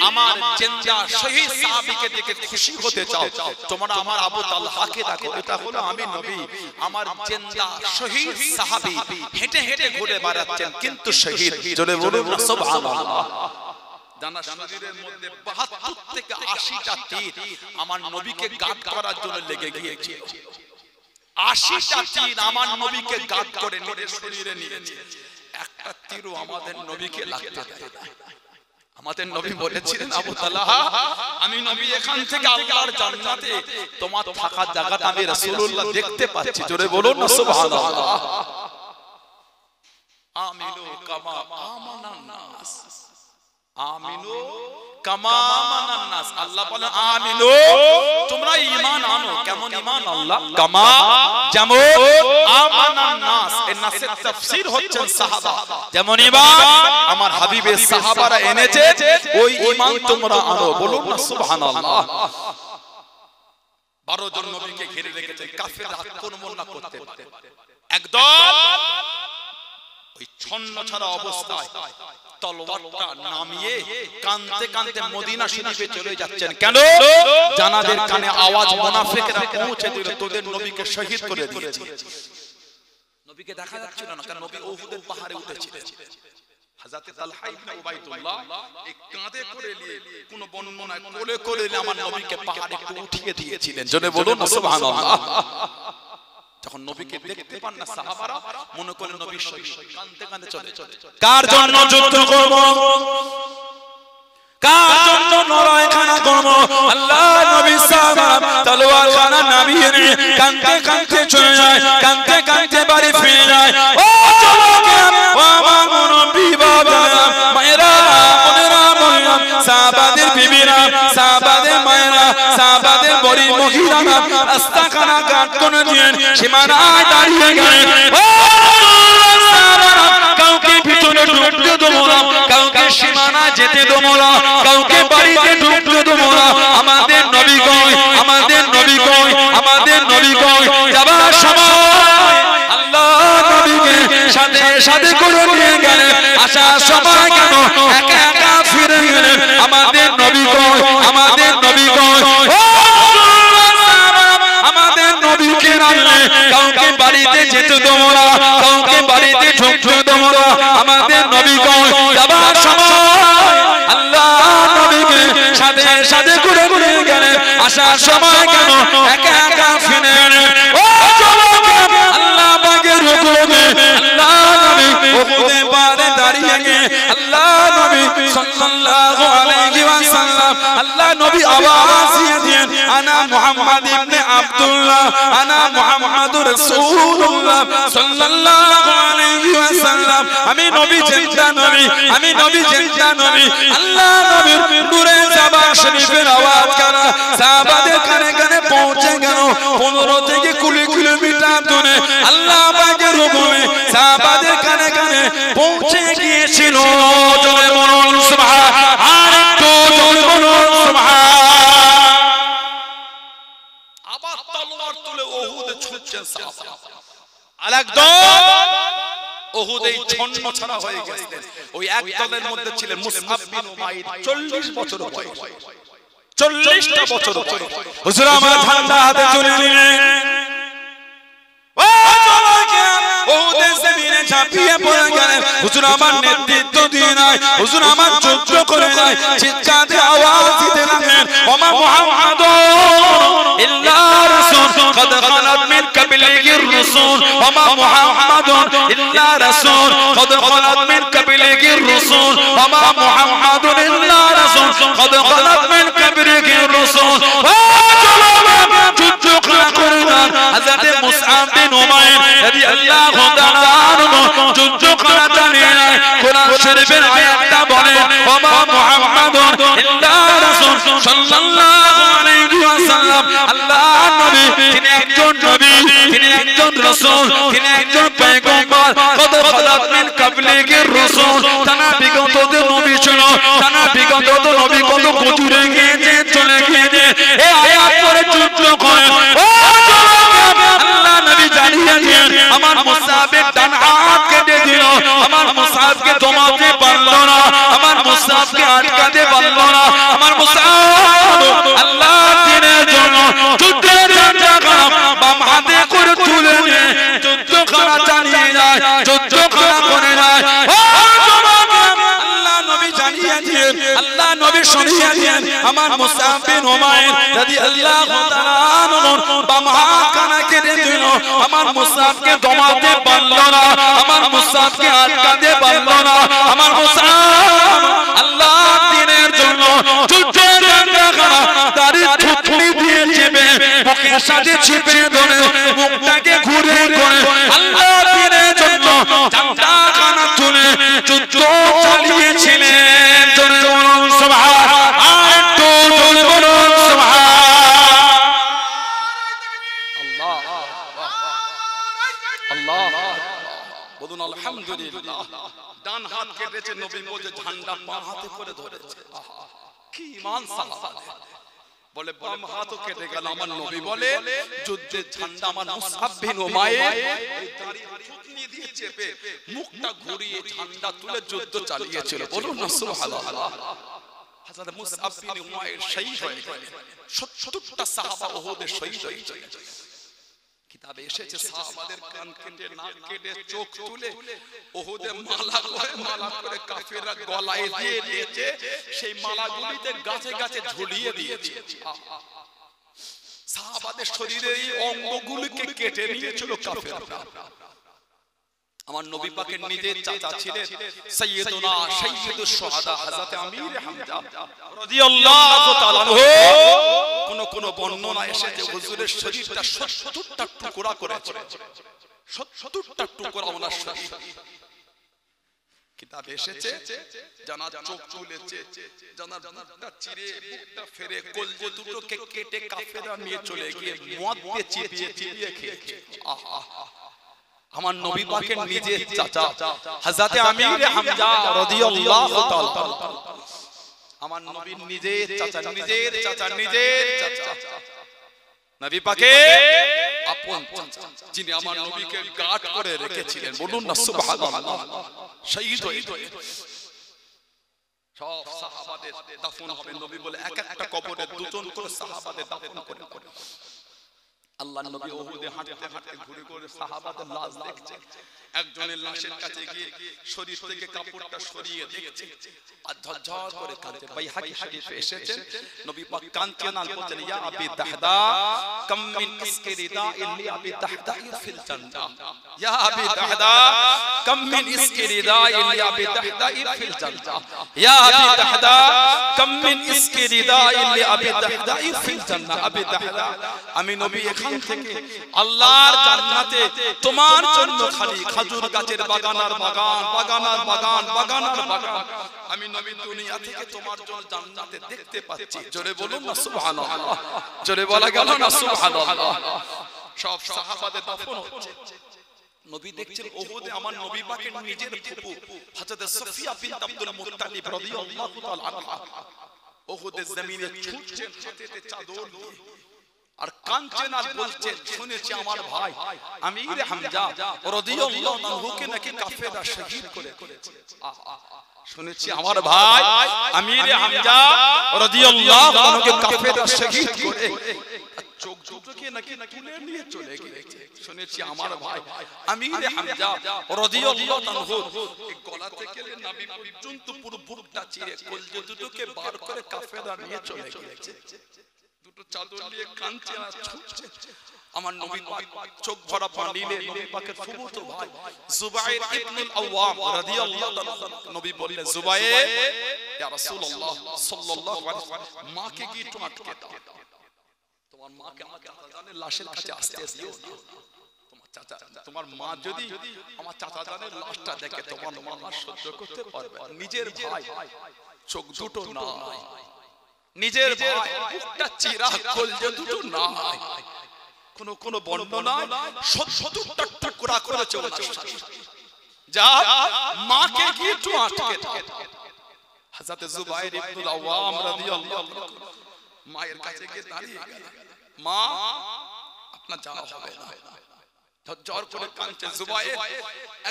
আমার জিন্দা শহীদ সাহাবীকে দেখে খুশি হতে চাও, তোমরা আমার আবু তালহাকে দেখো। এটা হলো আমি নবী, আমার জিন্দা শহীদ সাহাবী হেঁটে হেঁটে ঘুরে বেড়াচ্ছেন কিন্তু শহীদ। জোরে বলুন সুবহানাল্লাহ। জানা শরীরের মধ্যে 72 থেকে 80টা তীর আমার নবীকে গার্ড করার জন্য লেগে গিয়েছে। 80টা তীর আমার নবীকে গার্ড করে নিজের শরীরে নিয়েছে। একটা তীরও আমাদের নবীকে লাগতে দেয় না। আমাদের নবী বলেছিলেন, আবু তালহা আমি নবী এখান থেকে আল্লাহর জান্নাতে তোমার থাকার জায়গাটা আমি রাসূলুল্লাহ দেখতে পাচ্ছি। জোরে বলুন না সুবহানাল্লাহ। আমিনু কামা আমানান নাস, আমিনু কামা আমানান নাস। আল্লাহ বলেন আমিনু, তোমরা ঈমান আনো। কেমন ঈমান? আল্লাহ কামা, যেমন আমানান নাস। এর নাসের তাফসীর হচ্ছেন সাহাবা। যেমন ঈমান আমার হাবিবের সাহাবারা এনেছে, ওই ঈমান তোমরা আনো। বলুন না সুবহানাল্লাহ। 12 জন নবীকে ঘিরে রেখেছে, কাফেররা আক্রমণ না করতে পারে। একদম ওই ছন্ন ছাড়া অবস্থায় তলোয়ারটা নামিয়ে কাঁদতে কাঁদতে মদিনা শরীফে চলে যাচ্ছেন। কেন? জানাদের কানে আওয়াজ মুনাফিকরা পৌঁছে দিল, তোদের নবীকে শহীদ করে দিয়েছে। নবীকে দেখা যাচ্ছিল না, কারণ নবী উহুদের পাহাড়ে উঠেছিলেন। হযরত তালহা ইবনে উবাইদুল্লাহ এই কাঁধে করে নিয়ে কোন বর্ণনায় কোলে করে নিয়ে আমার নবীকে পাহাড়ে একটু উঠিয়ে দিয়েছিলেন। জোরে বলুন সুবহানাল্লাহ। যখন নবীকে দেখতে পান না সাহাবারা, মনে করেন নবী শহীদ, কাঁদতে কাঁদতে চলে। কার জন্য যুদ্ধ করব, কার জন্য লড়াই খানা করব? আল্লাহ নবী সাহাবা তলোয়ার খানা নামিয়ে নিয়ে কাঁদতে কাঁদতে চলে যায়, কাঁদতে কাঁদতে বাড়ি ফিরে যায়। ও যুবকেরা, ও আমার নবী বাবারা, মায়েরা, বোনেরা, বোনেরা, সাহাবাদের বিবিরা, সাহাবাদের মায়েরা, সাহাবাদের বড়ি মহিলারা রাস্তাখানা কাট করে দিয়ে সীমানায় দাঁড়িয়ে গেলেন। ও সাহাবারা, কাউকে ভিতরে ঢুকতে দেব না, কাউকে সীমানা যেতে দেব না, কাউকে বাড়িতে ঢুকতে দেব না। আমাদের নবী কই, আমাদের নবী কই, আমাদের নবী কই? যাবার সময় আল্লাহ নবীকে সাথে সাথে করে নিয়ে গেলেন। আসার সময় কেন একা একা ফিরে গেলেন? আমাদের নবী কই, আমাদের নবী কই? আমাদের নবীকে রাখলে কাউকে বাড়িতে যেতে দেবো না, কাউকে বাড়িতে ঢুকতে দেবো না। আমাদের নবী কই? যাবার সময় আল্লাহ নবীকে সাথে সাথে করে করে গেলেন। আসার সময় কেন একা একা ফিরে গেলেন? ও যুবক, আল্লাহ পাকের হুকুমে আল্লাহ নবী উহুদে পাহাড়ে দাঁড়িয়ে গিয়ে আল্লাহ নবী সাল্লাল্লাহু আলাইহি ওয়াসাল্লাম আল্লাহ নবী আওয়াজ দিয়েছেন, আনা মুহাম্মদ ইবনে আব্দুল্লাহ, আনা মুহাম্মাদুর রাসূলুল্লাহ সাল্লাল্লাহু আলাইহি ওয়াসাল্লাম। আমি নবী জিন্দা নবী, আমি নবী জিন্দা নবী। আল্লাহ নবীর নূরে জাবা শরীফের আওয়াজ কানা সাহাবাদের কানে কানে পৌঁছে গেল। 15 থেকে 20 কিলোমিটার দূরে আল্লাহ পাকের হুকুমে সাহাবাদের কানে কানে পৌঁছে গিয়েছিল। জোরে বলুন সুবহান, আর একটু জোরে বলুন সুবহান। আবার তলোয়ার তুলে উহুদে ছুটছেন সাহাবা। আর একদম উহুদেই ছন্ন ছাড়া হয়ে গেছেন। ওই এক দলের মধ্যে ছিলেন মুসআব বিন উমাইর, 40 বছর বয়স, 40টা বছর বয়স। হুজুর আমার ঠান্ডা হাতে তুলে নিলেন। ও যুবকেরা, উহুদের জমিনে ঝাঁপিয়ে পড়ে গেলেন। হুজুর আমার নেতৃত্ব দিয়ে নাই, হুজুর আমার যুদ্ধ করে নাই। চিৎকার দিয়ে আওয়াজ দিতে লাগলেন, ওমা মুহাম্মাদুর ইল্লা রাসূল قد خلت من قبله الرسل وما محمد إلا رسول قد خلت من قبله الرسل وما محمد إلا رسول قد خلت من قبله الرسل حضرت مصعب بن عمير رضي الله تعالى عنه যুদ্ধ করা জানেন। কোরআন শরীফের আয়াতটা বলে, ওমা মুহাম্মাদুর ইল্লা রাসূল সাল্লাল্লাহু আলাইহি ওয়াসাল্লাম। আল্লাহ নবী তিনি একজন নবী, তিনি একজন রাসূল, তিনি একজন পয়গম্বর। কত খালাত মিন কাবলিহির রাসূল, তারা বিগত নবী ছিল, তারা বিগত নবী কত দূরে গিয়েছে, চলে গিয়েছে। এই আয়াত পড়ে যুদ্ধ করে। ও আল্লাহ নবী জানিয়ে দিলেন, আমার মুসাবের ডান হাত কেটে দিল, আমার মুসাবকে দমাতে পারলো না, আমার মুসাবকে আটকাতে পারলো না। আমার মুসাব আল্লাহ দিনের জন্য যুদ্ধের জায়গা বাম হাতে করে তুলে নিয়ে যুদ্ধ করা চালিয়ে যায়, যুদ্ধ করা করে যায়। আল্লাহ নবী জানিয়ে দিলেন, আল্লাহ নবী শুনিয়ে দিলেন, আমার মুসআব বিন উমাইর রাদিয়াল্লাহু তাআলা আনহু বাম হাত কানা কেটে দিল, আমার মুসআবকে দমাতে পারলো না, আমার মুসআবকে আটকাতে পারলো না। আমার মুসআব আল্লাহ দিনের জন্য যুদ্ধের জায়গা দাড়ি থুতনি দিয়ে চেপে বুকের সাথে চেপে ধরে মুখটাকে ঘুরে ঘুরে আল্লাহ দিনের জন্য জানটা কানা তুলে যুদ্ধ চালিয়েছিলেন। জোরে বলুন সুবহান, আর একটু জোরে বলুন সুবহান। আল্লাহ আল্লাহ বলুন আলহামদুলিল্লাহ। ডান হাত কেটেছে নবী, বলছে ঝান্ডা বাঁ হাতে করে ধরেছে। কি ঈমান সাহাবা! বলে বাম হাতও কেটে গেল। আমার নবী বলে যুদ্ধের ঝান্ডা আমার মুসআব বিন উমাইর এই দাড়ি থুতনি দিয়ে চেপে মুখটা ঘুরিয়ে ঝান্ডা তুলে যুদ্ধ চালিয়েছিল। বলুন না সুবহানাল্লাহ। হযরত মুসআব বিন উমাইর শহীদ হয়ে গেলেন। 70টা সাহাবা উহুদে শহীদ হয়ে গেলেন। কিতাবে এসেছে সাহাবাদের কান কেটে নাক কেটে চোখ তুলে উহুদে মালা করে কাফেররা গলায় দিয়ে দিয়েছে। সেই মালাগুলিতে গাছে গাছে ঝুলিয়ে দিয়েছে। সাহাবাদের শরীরের এই অঙ্গগুলোকে কেটে নিয়েছিল কাফেররা। আমার নবী পাকের নিজের চাচা ছিলেন সাইয়্যিদুনা সাইয়্যিদুশ শুহাদা হযরত আমির হামজা রাদিয়াল্লাহু তাআলা আনহু। কোন বর্ণনা এসেছে হুজুরের শরীরটা 70টা টুকরা করেছে। 70টা টুকরা ওনার শরীর। কিতাবে এসেছে জানার চোখ তুলেছে, জানার মুখটা চিরে বুকটা ফেরে কলজে দুটোকে কেটে কাফেররা নিয়ে চলে গিয়ে মদ দিয়ে চিবিয়ে চিবিয়ে খেয়েছে। আহা, আমার নবী পাকের নিজের চাচা হযরত আমির হামজা রাদিয়াল্লাহু তাআলা, আমার নবীর নিজের চাচা নবী পাকের আপন চাচা, যিনি আমার নবীকে গার্ড করে রেখেছিলেন। বলুন না সুবহানাল্লাহ। শহীদ হয়ে সব সাহাবাদের দাফন হবে। নবী বলে এক একটা কবরে দুজন করে সাহাবাদের দাফন করে। আল্লাহর নবী উহুদে হাঁটতে হাঁটতে ঘুরে ঘুরে সাহাবাদের লাশ দেখছে। একজনের লাশের কাছে গিয়ে শরীর থেকে কাপড়টা সরিয়ে দেখছে আর ঝরঝর করে কাঁদছে। বাইহাকি হাদিসে এসেছে নবী পাক কাঁদছেন আর বলছেন ইয়া আবি দাহদা কাম মিন ইসকি রিদা ইল্লি আবি দাহদা ফিল জান্নাহ। ইয়া আবি দাহদা কাম মিন ইসকি রিদা ইল্লি আবি দাহদা ফিল জান্নাহ। ইয়া আবি দাহদা কাম মিন ইসকি রিদা ইল্লি আবি দাহদা ফিল জান্নাহ। আবি দাহদা, আমি নবী এখান থেকে আল্লাহর জান্নাতে তোমার জন্য খালি খেজুর গাছের বাগানার বাগান। আমি নবী দুনিয়া থেকে তোমার জন্য জান্নাতে দেখতে পাচ্ছি। জোরে বলুন না সুবহানাল্লাহ। জোরে বলা গেল না সুবহানাল্লাহ। সব সাহাবাদের দাফন হচ্ছে। নবী দেখছেন উহুদে আমার নবী পাকের নিজের ফুফু হযরত সাফিয়া বিনত আব্দুল মুত্তালিব রাদিয়াল্লাহু তাআলা আনহা উহুদের জমিনে ছুটছেন হাতেতে চাদর নিয়ে আর কাঁদছেন আর বলছেন শুনেছি আমার ভাই আমির হামজা রাদিয়াল্লাহু আনহুকে নাকি কাফেররা শহীদ করেছে। শুনেছি আমার ভাই আমির হামজা রাদিয়াল্লাহু আনহুকে কাফেররা শহীদ করে চোখ দুটোকে নাকি তুলে নিয়ে চলে গিয়েছে। শুনেছি আমার ভাই আমির হামজা রাদিয়াল্লাহু আনহু এই গলা থেকে নবী পর্যন্ত পুরো বুকটা চিরে কলজে দুটোকে বার করে কাফেররা নিয়ে চলে গিয়েছে। দুটো চাদর নিয়ে কাঁদছে আর ছুটছে। আমার নবী পাক চোখ ভরা পানি নিয়ে নবী পাকের ফুফুতো ভাই জুবাইর ইবনুল আওয়াম রাদিয়াল্লাহু তাআলা নবী বললেন জুবাইর ইয়া রাসূলুল্লাহ সাল্লাল্লাহু আলাইহি ওয়াসাল্লাম মাকে কি একটু আটকে দাও। তোমার মাকে আমার চাচা জানের লাশের কাছে আসতে দিও না। তোমার চাচা তোমার মা যদি আমার চাচা জানের লাশটা দেখে তোমার মা সহ্য করতে পারবে না। নিজের ভাই চোখ দুটো নাই, নিজের ভাই বুকটা চিরা কলজে দুটো নাই। কোন বর্ণনা 70টা টুকরা করেছে যা মাকে কি একটু আটকে দাও। হযরত জুবাইর ইবনুল আওয়াম রাদিয়াল্লাহু আনহু মায়ের কাছে গিয়ে দাঁড়িয়ে গেলেন। মা আপনার যাওয়া হবে না। ঝরঝর করে কাঁদছে জুবাইর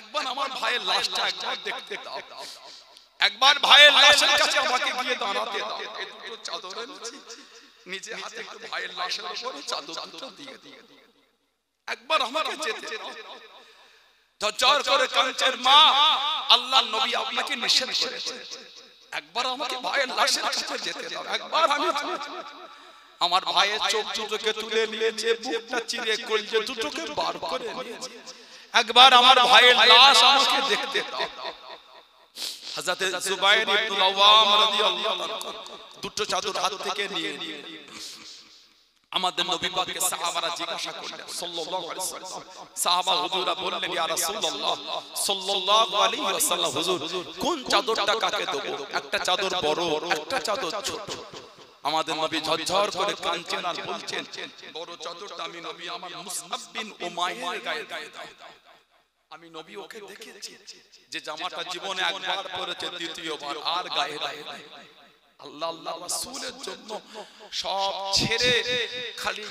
একবার আমার ভাইয়ের লাশটা একবার দেখতে দাও, একবার ভাইয়ের লাশের কাছে আমাকে গিয়ে দাঁড়াতে দাও। এই দুটো চাদর এনেছি নিজে হাতে একটু ভাইয়ের লাশের উপরে চাদর দুটো দিয়ে দিও, একবার আমাকে যেতে দাও। ঝরঝর করে কাঁদছেন মা আল্লাহর নবী আপনাকে নিষেধ করেছে, একবার আমাকে ভাইয়ের লাশের কাছে যেতে দাও। একবার আমি আমার ভাইয়ের চোখ দুটোকে তুলে নিয়েছে, বুকটা চিরে কলজে দুটোকে বার করে নিয়েছে, একবার আমার ভাইয়ের লাশ আমাকে দেখতে দাও। হযরত জুবাইর ইবনুল আওয়াম রাদিয়াল্লাহু আনহু দুটো চাদর হাত থেকে নিয়ে আমাদের নবী পাককে সাহাবারা জিজ্ঞাসা করলেন সাল্লাল্লাহু আলাইহি ওয়াসাল্লাম, সাহাবা হুজুরা বললেন ইয়া রাসূলুল্লাহ সাল্লাল্লাহু আলাইহি ওয়াসাল্লাম হুজুর কোন চাদরটা কাকে দেব? একটা চাদর বড়, একটা চাদর ছোট। আমাদের নবী ঝরঝর করে কাঁদছেন আর বলছেন বড় চাদরটা আমি নবী আমার মুসআব বিন উমাইরের গায়ে দাও। আমি নবী ওকে দেখেছি যে জামাটা জীবনে একবার পরেছে, দ্বিতীয়বার আর গায়ে দেয়। আল্লাহ আল্লাহ রাসূলের জন্য সব ছেড়ে খালি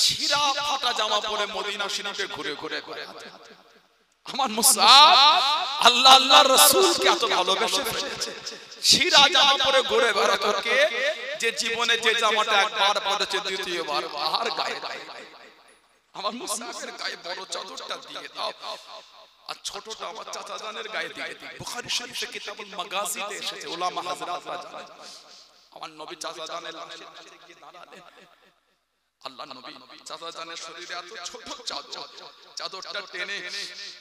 ছিঁড়া ফাটা জামা পরে মদিনা শরীফে ঘুরে ঘুরে বেড়াতে। আমার মুসাব আল্লাহ আল্লাহ রাসূলকে এত ভালোবেসে ফেলেছে, ছিঁড়া জামা পরে ঘুরে বেড়াতো কে? যে জীবনে যে জামাটা একবার পরেছে দ্বিতীয়বার আর গায়ে গায়ে। আমার মুসাফের গায়ে বড় চাদরটা দিয়ে দাও, আর ছোটটা আমার চাচা জানের গায়ে দিয়ে দিই। বুখারী শরীফে কিতাবুল মাগাজিতে এসেছে, উলামা হযরতরা জানেন আমার নবী চাচা জানের লাশের কাছে গিয়ে দাঁড়ালেন। আল্লাহ নবী চাচা জানের শরীরে এত ছোট চাদর, চাদরটা টেনে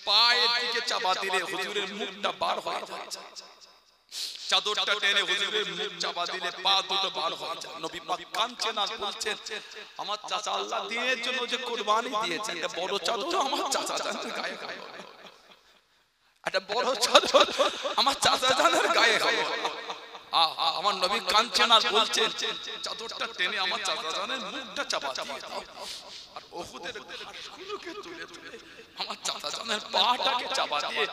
পায়ের দিকে চাপা দিলে হুজুরের মুখটা বার হয়ে যায়। চাদরটা টেনে হুজুরের মুখ চাপা দিলে পা দুটো বার হয়ে যায়। নবী পাক কাঁদছেন আর বলছেন, আমার চাচা আল্লাহ দ্বীনের জন্য যে কুরবানি দিয়েছে, একটা বড় চাদর আমার চাচা জানের গায়ে গায়ে, একটা বড় চাদর আমার চাচা জানের গায়ে গায়ে। আমার নবী কাঁদছেন আর বলছেন, চাদরটা টেনে আমার চাচা জানের মুখটা চাপা দিয়ে দাও, আর উহুদের ঘাসগুলোকে তুলে তুলে আমার চাচা জানের পাটাকে চাপা দিয়ে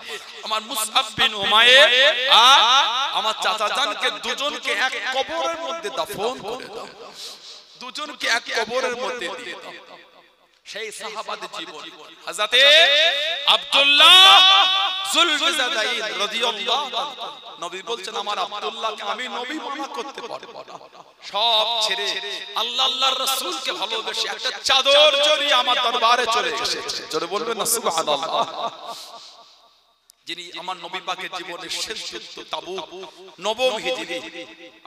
আমার মুসআব বিন উমাইর আমার চাচা জানকে দুজনকে এক কবরের মধ্যে দাফন করে দাও, দুজনকে এক কবরের মধ্যে দিয়ে দাও। সেই সাহাবাদের জীবন হযরতে আব্দুল্লাহ যুলফিজাদাইন রাদিয়াল্লাহু তাআলা, নবী বলছেন আমার আব্দুল্লাহকে আমি নবী মানা করতে পারবো না, সব ছেড়ে আল্লাহ আল্লাহর রাসূলকে ভালোবেসে একটা চাদর জড়িয়ে আমার দরবারে চলে এসেছে। জোরে বলবেন না সুবহানাল্লাহ। যিনি আমার নবী পাকের জীবনের শেষ যুদ্ধ তাবুক নবম হিজরি,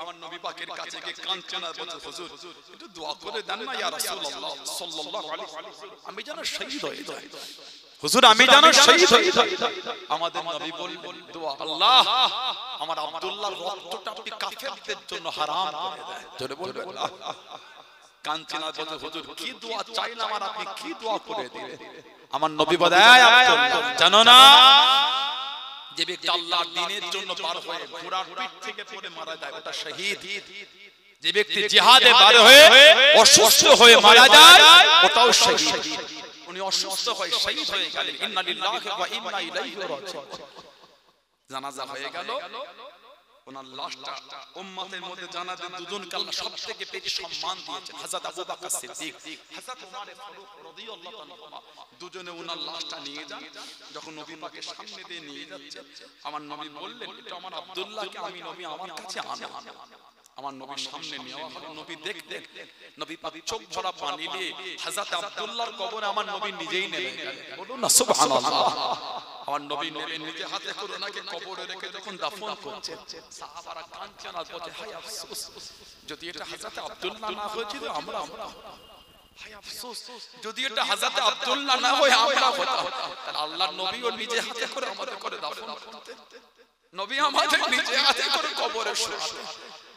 আমার নবী পাকের কাছে গিয়ে কাঁদছেন আর বলছেন, হুজুর একটু দোয়া করে দেন না ইয়া রাসূলুল্লাহ সাল্লাল্লাহু আলাইহি ওয়াসাল্লাম, আমি যেন শহীদ হয়ে যাই, হুজুর আমি যেন শহীদ হয়ে যাই। আমাদের নবী বললেন দোয়া, আল্লাহ আমার আব্দুল্লাহর রক্তটা আপনি কাফেরদের জন্য হারাম করে দেন। জোরে বলবেন না। কাঁদছেন আর বলছেন, হুজুর কি দোয়া চাইলাম আর আপনি কি দোয়া করে দিলেন? আমার নবী বলে, আব্দুল্লাহ জানো না যে ব্যক্তি আল্লাহর দ্বীনের জন্য বার হয়ে ঘোড়ার পিঠ থেকে পড়ে মারা যায় ওটা শহীদ, যে ব্যক্তি জিহাদে বার হয়ে অসুস্থ হয়ে মারা যায় ওটাও শহীদ। উনি অসুস্থ হয়ে শহীদ হয়ে গেলেন, ইন্না লিল্লাহি ওয়া ইন্না ইলাইহি রাজিউন। জানাজা হয়ে গেল, ওনার লাশটা উম্মতের মধ্যে জানাজা দুজনকে আল্লাহ সবথেকে বেশি সম্মান দিয়েছেন, হযরত আবু বকর সিদ্দিক, হযরত ওমর ফারুক রাদিয়াল্লাহু তাআলা, দুজনে ওনার লাশটা নিয়ে যান। যখন নবী পাকের সামনে দিয়ে নিয়ে যাচ্ছে, আমার নবী বললেন, এটা আমার আব্দুল্লাহকে আমি নবী আমার কাছে আনো। আমার নবীর সামনে নেওয়া হলো, নবী দেখতেন, নবী পাক চোখ ভরা পানি দিয়ে হযরত আব্দুল্লাহর কবরে আমার নবী নিজেই নেমে গেলেন। বলুন না সুবহানাল্লাহ। আমার নবী নেমে নিজে হাতে করে ওনাকে কবরে রেখে যখন দাফন করছেন, সাহাবারা কাঁদছেন আর বলছে, হায় আফসোস, যদি এটা হযরত আব্দুল্লাহ না হয়েছিল আমরা, হায় আফসোস যদি এটা হযরত আব্দুল্লাহ না হয় আমরা হতাম। তাহলে আল্লাহর নবীও নিজে হাতে করে আমাদের করে দাফন করতেন, নবী আমাদের নিজে হাতে করে কবরে শোয়াতেন।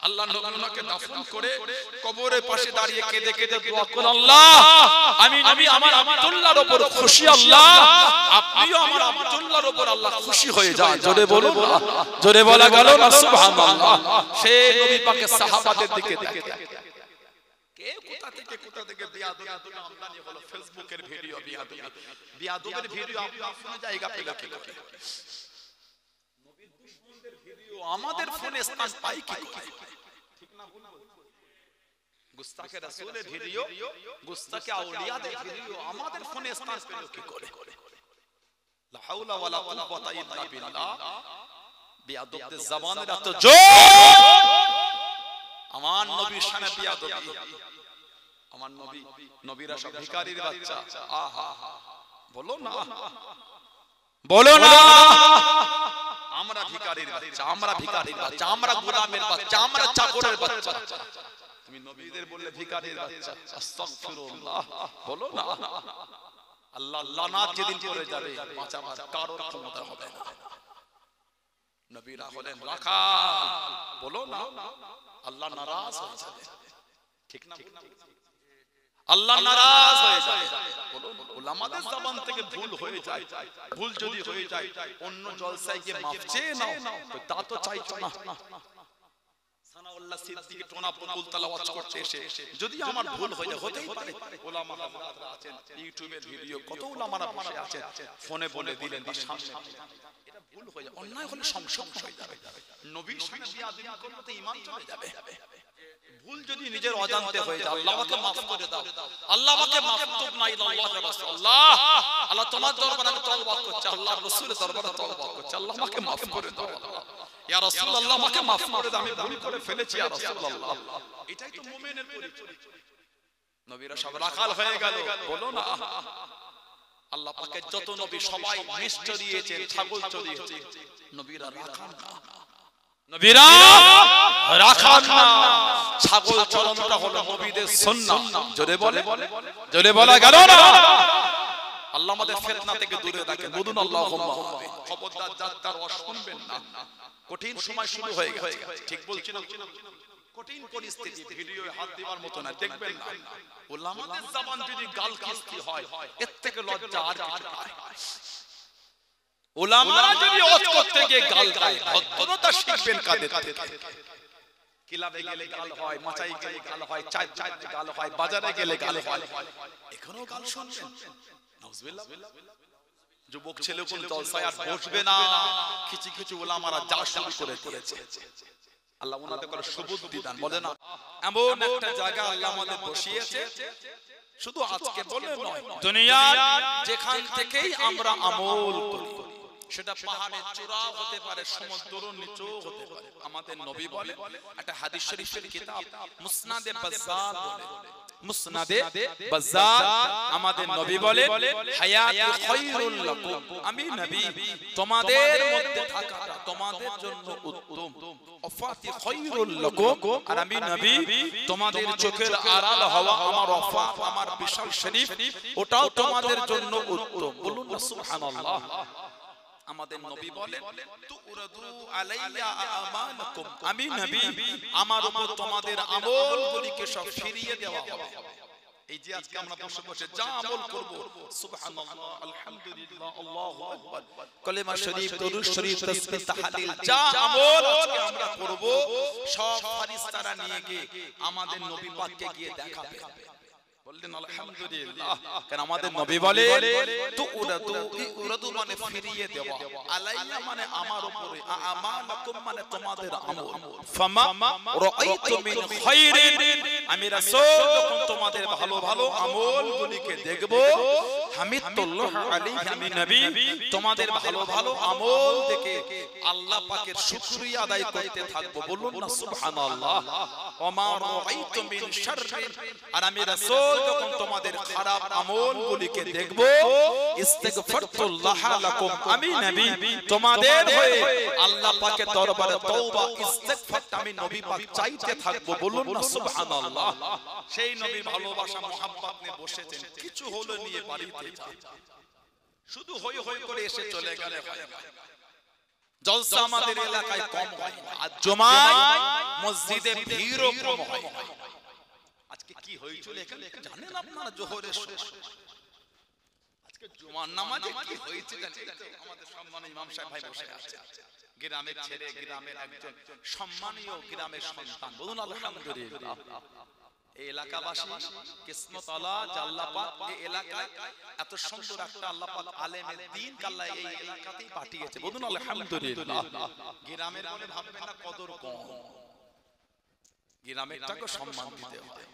আল্লাহ নবী ওনাকে দাফন করে কবরের পাশে দাঁড়িয়ে কেঁদে কেঁদে দোয়া করেন, আল্লাহ আমি নবী আমার আব্দুল্লাহর উপর খুশি, আল্লাহ আপনিও আমার আব্দুল্লাহর উপর আল্লাহ খুশি হয়ে যান। জোরে বলুন না, জোরে বলা গেল না সুবহানাল্লাহ। সেই নবী পাকের সাহাবাদের দিকে দেখে কে কোথা থেকে বিয়াদবি আমদানি হলো, ফেসবুকের ভিডিও বিয়াদবের ভিডিও আপনার জায়গা পেলে কি করে? নবীর দুশমনদের ভিডিও আমাদের ফোনে স্থান পায় কি করে? ঠিক না ভুল বলছি? গুস্তাখে রাসূলের ভিডিও, গুস্তাখে আউলিয়াদের ভিডিও আমাদের ফোনে স্থান পেল কি করে? লা হাওলা ওয়ালা কুওয়াতা ইল্লা বিল্লাহ। বিয়াদবদের জবানের এত জোর, আমার নবীর শানে বিয়াদবি। আমার নবী, নবীরা সব ভিখারির বাচ্চা। আহা বলো না, বলো না, আমরা ভিখারির বাচ্চা, আমরা ভিখারির বাচ্চা, আমরা গোলামের বাচ্চা, আমরা চাকরের বাচ্চা। তুমি নবীদের বললে ভিখারির বাচ্চা, আস্তাগফিরুল্লাহ বলো না। আল্লাহ লানাত যেদিন পড়ে যাবে বাঁচাবার কারোর ক্ষমতা হবে না। নবীরা হলেন রাখাল, বলো না, আল্লাহ নারাজ হয়ে যাবে। ঠিক না? আল্লাহ নারাজ হয়ে যায়। ওলামাদের জবান থেকে ভুল হয়ে যায়, ভুল যদি হয়ে যায় অন্য জলসায় গিয়ে মাফ চেয়ে নাও, তা তো চাইছো না। সানাউল্লাহ সিদ্দিকী টোনা বকুল তেলাওয়াত করতে এসে যদি আমার ভুল হয়ে যায়, হতেই পারে, ওলামা হাজরাতরা আছেন, ইউটিউবের ভিডিও কত ওলামারা বসে আছেন, ফোনে বলে দিলেন বা সামনে, এটা ভুল হয়ে যায়, অন্যায় হলে সংশোধন হয়ে যাবে, নবীর সামনে বিয়াদবি করলে তো ঈমান চলে যাবে। ভুল যদি নিজের অজান্তে হয়ে যায়, আল্লাহ আমাকে maaf করে দাও, আল্লাহ আমাকে মাকতুব না ইল্লাল্লাহ রাসূলুল্লাহ, আল্লাহ তোমার দরবারে আমি তওবা করছি, আল্লাহর রাসূলের দরবারে তওবা করছি, আল্লাহ আমাকে maaf করে দাও, ইয়া রাসূলুল্লাহ আমাকে maaf করে দাও, আমি ভুল করে ফেলেছি ইয়া রাসূলুল্লাহ। এটাই তো মুমিনের পরিচয়। নবীরা সব রাখাল হয়ে গেল, বলো না আল্লাহ পাকের যত নবী সবাই মেষ চড়িয়েছেন, ছাগল চড়িয়েছেন, নবীরা রাখাল না, নবীরা রাখাল না, ছাগল চড়ানোটা হলো নবীদের সুন্নাহ। জোরে বলে, জোরে বলা গেল না। আল্লাহ আমাদের ফিতনা থেকে দূরে রাখেন, বলুন আল্লাহুম্মা আমিন। খবরদার যাত্রার ওয়াজ শুনবেন না, কঠিন সময় শুরু হয়ে গেছে, ঠিক বলছি না? কঠিন পরিস্থিতি, ভিডিওয়ে হাত দেওয়ার মতো না, দেখবেন না। উলামাদের জবান যদি গাল কিস্তি হয়, এর থেকে লজ্জা আর কিছু নাই। উলামারা যদি ওয়াজ করতে গিয়ে গাল দেয়, ভদ্রতা শিখবেন কাদের থেকে। ক্লাবে গেলে গাল হয়, মাচাই গেলে গাল হয়, চায় গাল হয়, বাজারে গেলে গাল হয়, এখনো গাল শুনবেন? নাউজুবিল্লাহ। যুবক ছেলে কোন জলসায় আর বসবে না, কিছু কিছু উলামারা যা শুরু করে দিয়েছে, আল্লাহ ওনাদের করে সুবুদ্ধি দান, বলে না এমন একটা জায়গা আল্লাহ আমাদের বসিয়েছে, শুধু আজকে বলে নয়, দুনিয়ার যেখান থেকেই আমরা আমল করি, সেটা পাহাড়ের চূড়া হতে পারে, সমুদ্রের নিচেও হতে পারে। আমাদের নবী বলে, একটা হাদিস শরীফের কিতাব মুসনাদে বাজ্জার বলে, মুসনাদে বাজ্জার আমাদের নবী বলে, হায়াতি খায়রুল লাকুম, আমি নবী তোমাদের মধ্যে থাকাটা তোমাদের জন্য উত্তম, ওয়াফাতি খায়রুল লাকুম, আর আমি নবী তোমাদের চোখের আড়াল হওয়া আমার ওয়াফাত, আমার বিশাল শরীফ, ওটাও তোমাদের জন্য উত্তম। বলুন না সুবহানাল্লাহ। আমাদের নবী বলেন, তুরাদু আলাইয়া আমালাকুম, আমি নবী আমার উপর তোমাদের আমলগুলিকে সব ফিরিয়ে দেওয়া হবে। এই যে আজকে আমরা বসে বসে যা আমল করব, সুবহানাল্লাহ, আলহামদুলিল্লাহ, আল্লাহু আকবার, কলেমা শরীফ, দরুদ শরীফ, তাসবিহ, তাহলিল, যা আমল আজকে আমরা করব, সব ফেরেশতারা নিয়ে গিয়ে আমাদের নবী পাককে গিয়ে দেখাবে। বললেন আলহামদুলিল্লাহ, কারণ আমাদের নবী বলে, তুরাদু মানে ফিরিয়ে দেওয়া, আলাইয়া মানে আমার উপরে, আমালাকুম মানে তোমাদের আমল, ফামা রাআইতু মিন খায়রিন, আমি রাসূল যখন তোমাদের ভালো ভালো আমলগুলিকে দেখব, হামিদুল্লাহ আলাইহি, আমি নবী তোমাদের ভালো ভালো আমল দেখে আল্লাহ পাকের শুকরিয়া আদায় করতে থাকব। বলুন না সুবহানাল্লাহ। ওমা রাআইতু মিন শাররিন, আর আমি রাসূল যখন তোমাদের খারাপ আমলগুলিকে দেখব, ইস্তিগফারতুল্লাহ লাকুম, আমি নবী তোমাদের হয়ে আল্লাহ পাকের দরবারে তওবা ইস্তিগফার আমি নবী পাক চাইতে থাকব। বলুন না সুবহানাল্লাহ। সেই নবীর ভালোবাসা মোহাব্বত নিয়ে বসেছেন, কিছু হলো নিয়ে বাড়িতে যান, শুধু হই হই করে এসে চলে গেলে হয় না। জলসা আমাদের এলাকায় কম হয় না, আর জুমায় মসজিদে ভিড়ও কম হয় না। আজকে কি হয়েছিল এখানে জানেন আপনারা? জোহরের আজকে জুমার নামাজে কি হয়েছে জানেন? আমাদের সম্মানিত ইমাম সাহেব ভাই বসে আছে, গ্রামের ছেলে, গ্রামের একজন সম্মানীয় গ্রামের সন্তান, বলুন আলহামদুলিল্লাহ। এই এলাকাবাসী কিসমত আল্লাহ, আল্লাহ পাক এই এলাকায় এত সুন্দর একটা আল্লাহ পাক আলেমের দ্বীন আল্লাহ এই এলাকাতেই পাঠিয়েছে, বলুন আলহামদুলিল্লাহ। গ্রামের বলে ভাববেন না কদর কম, গ্রামেরটাকে সম্মান দিতে হয়।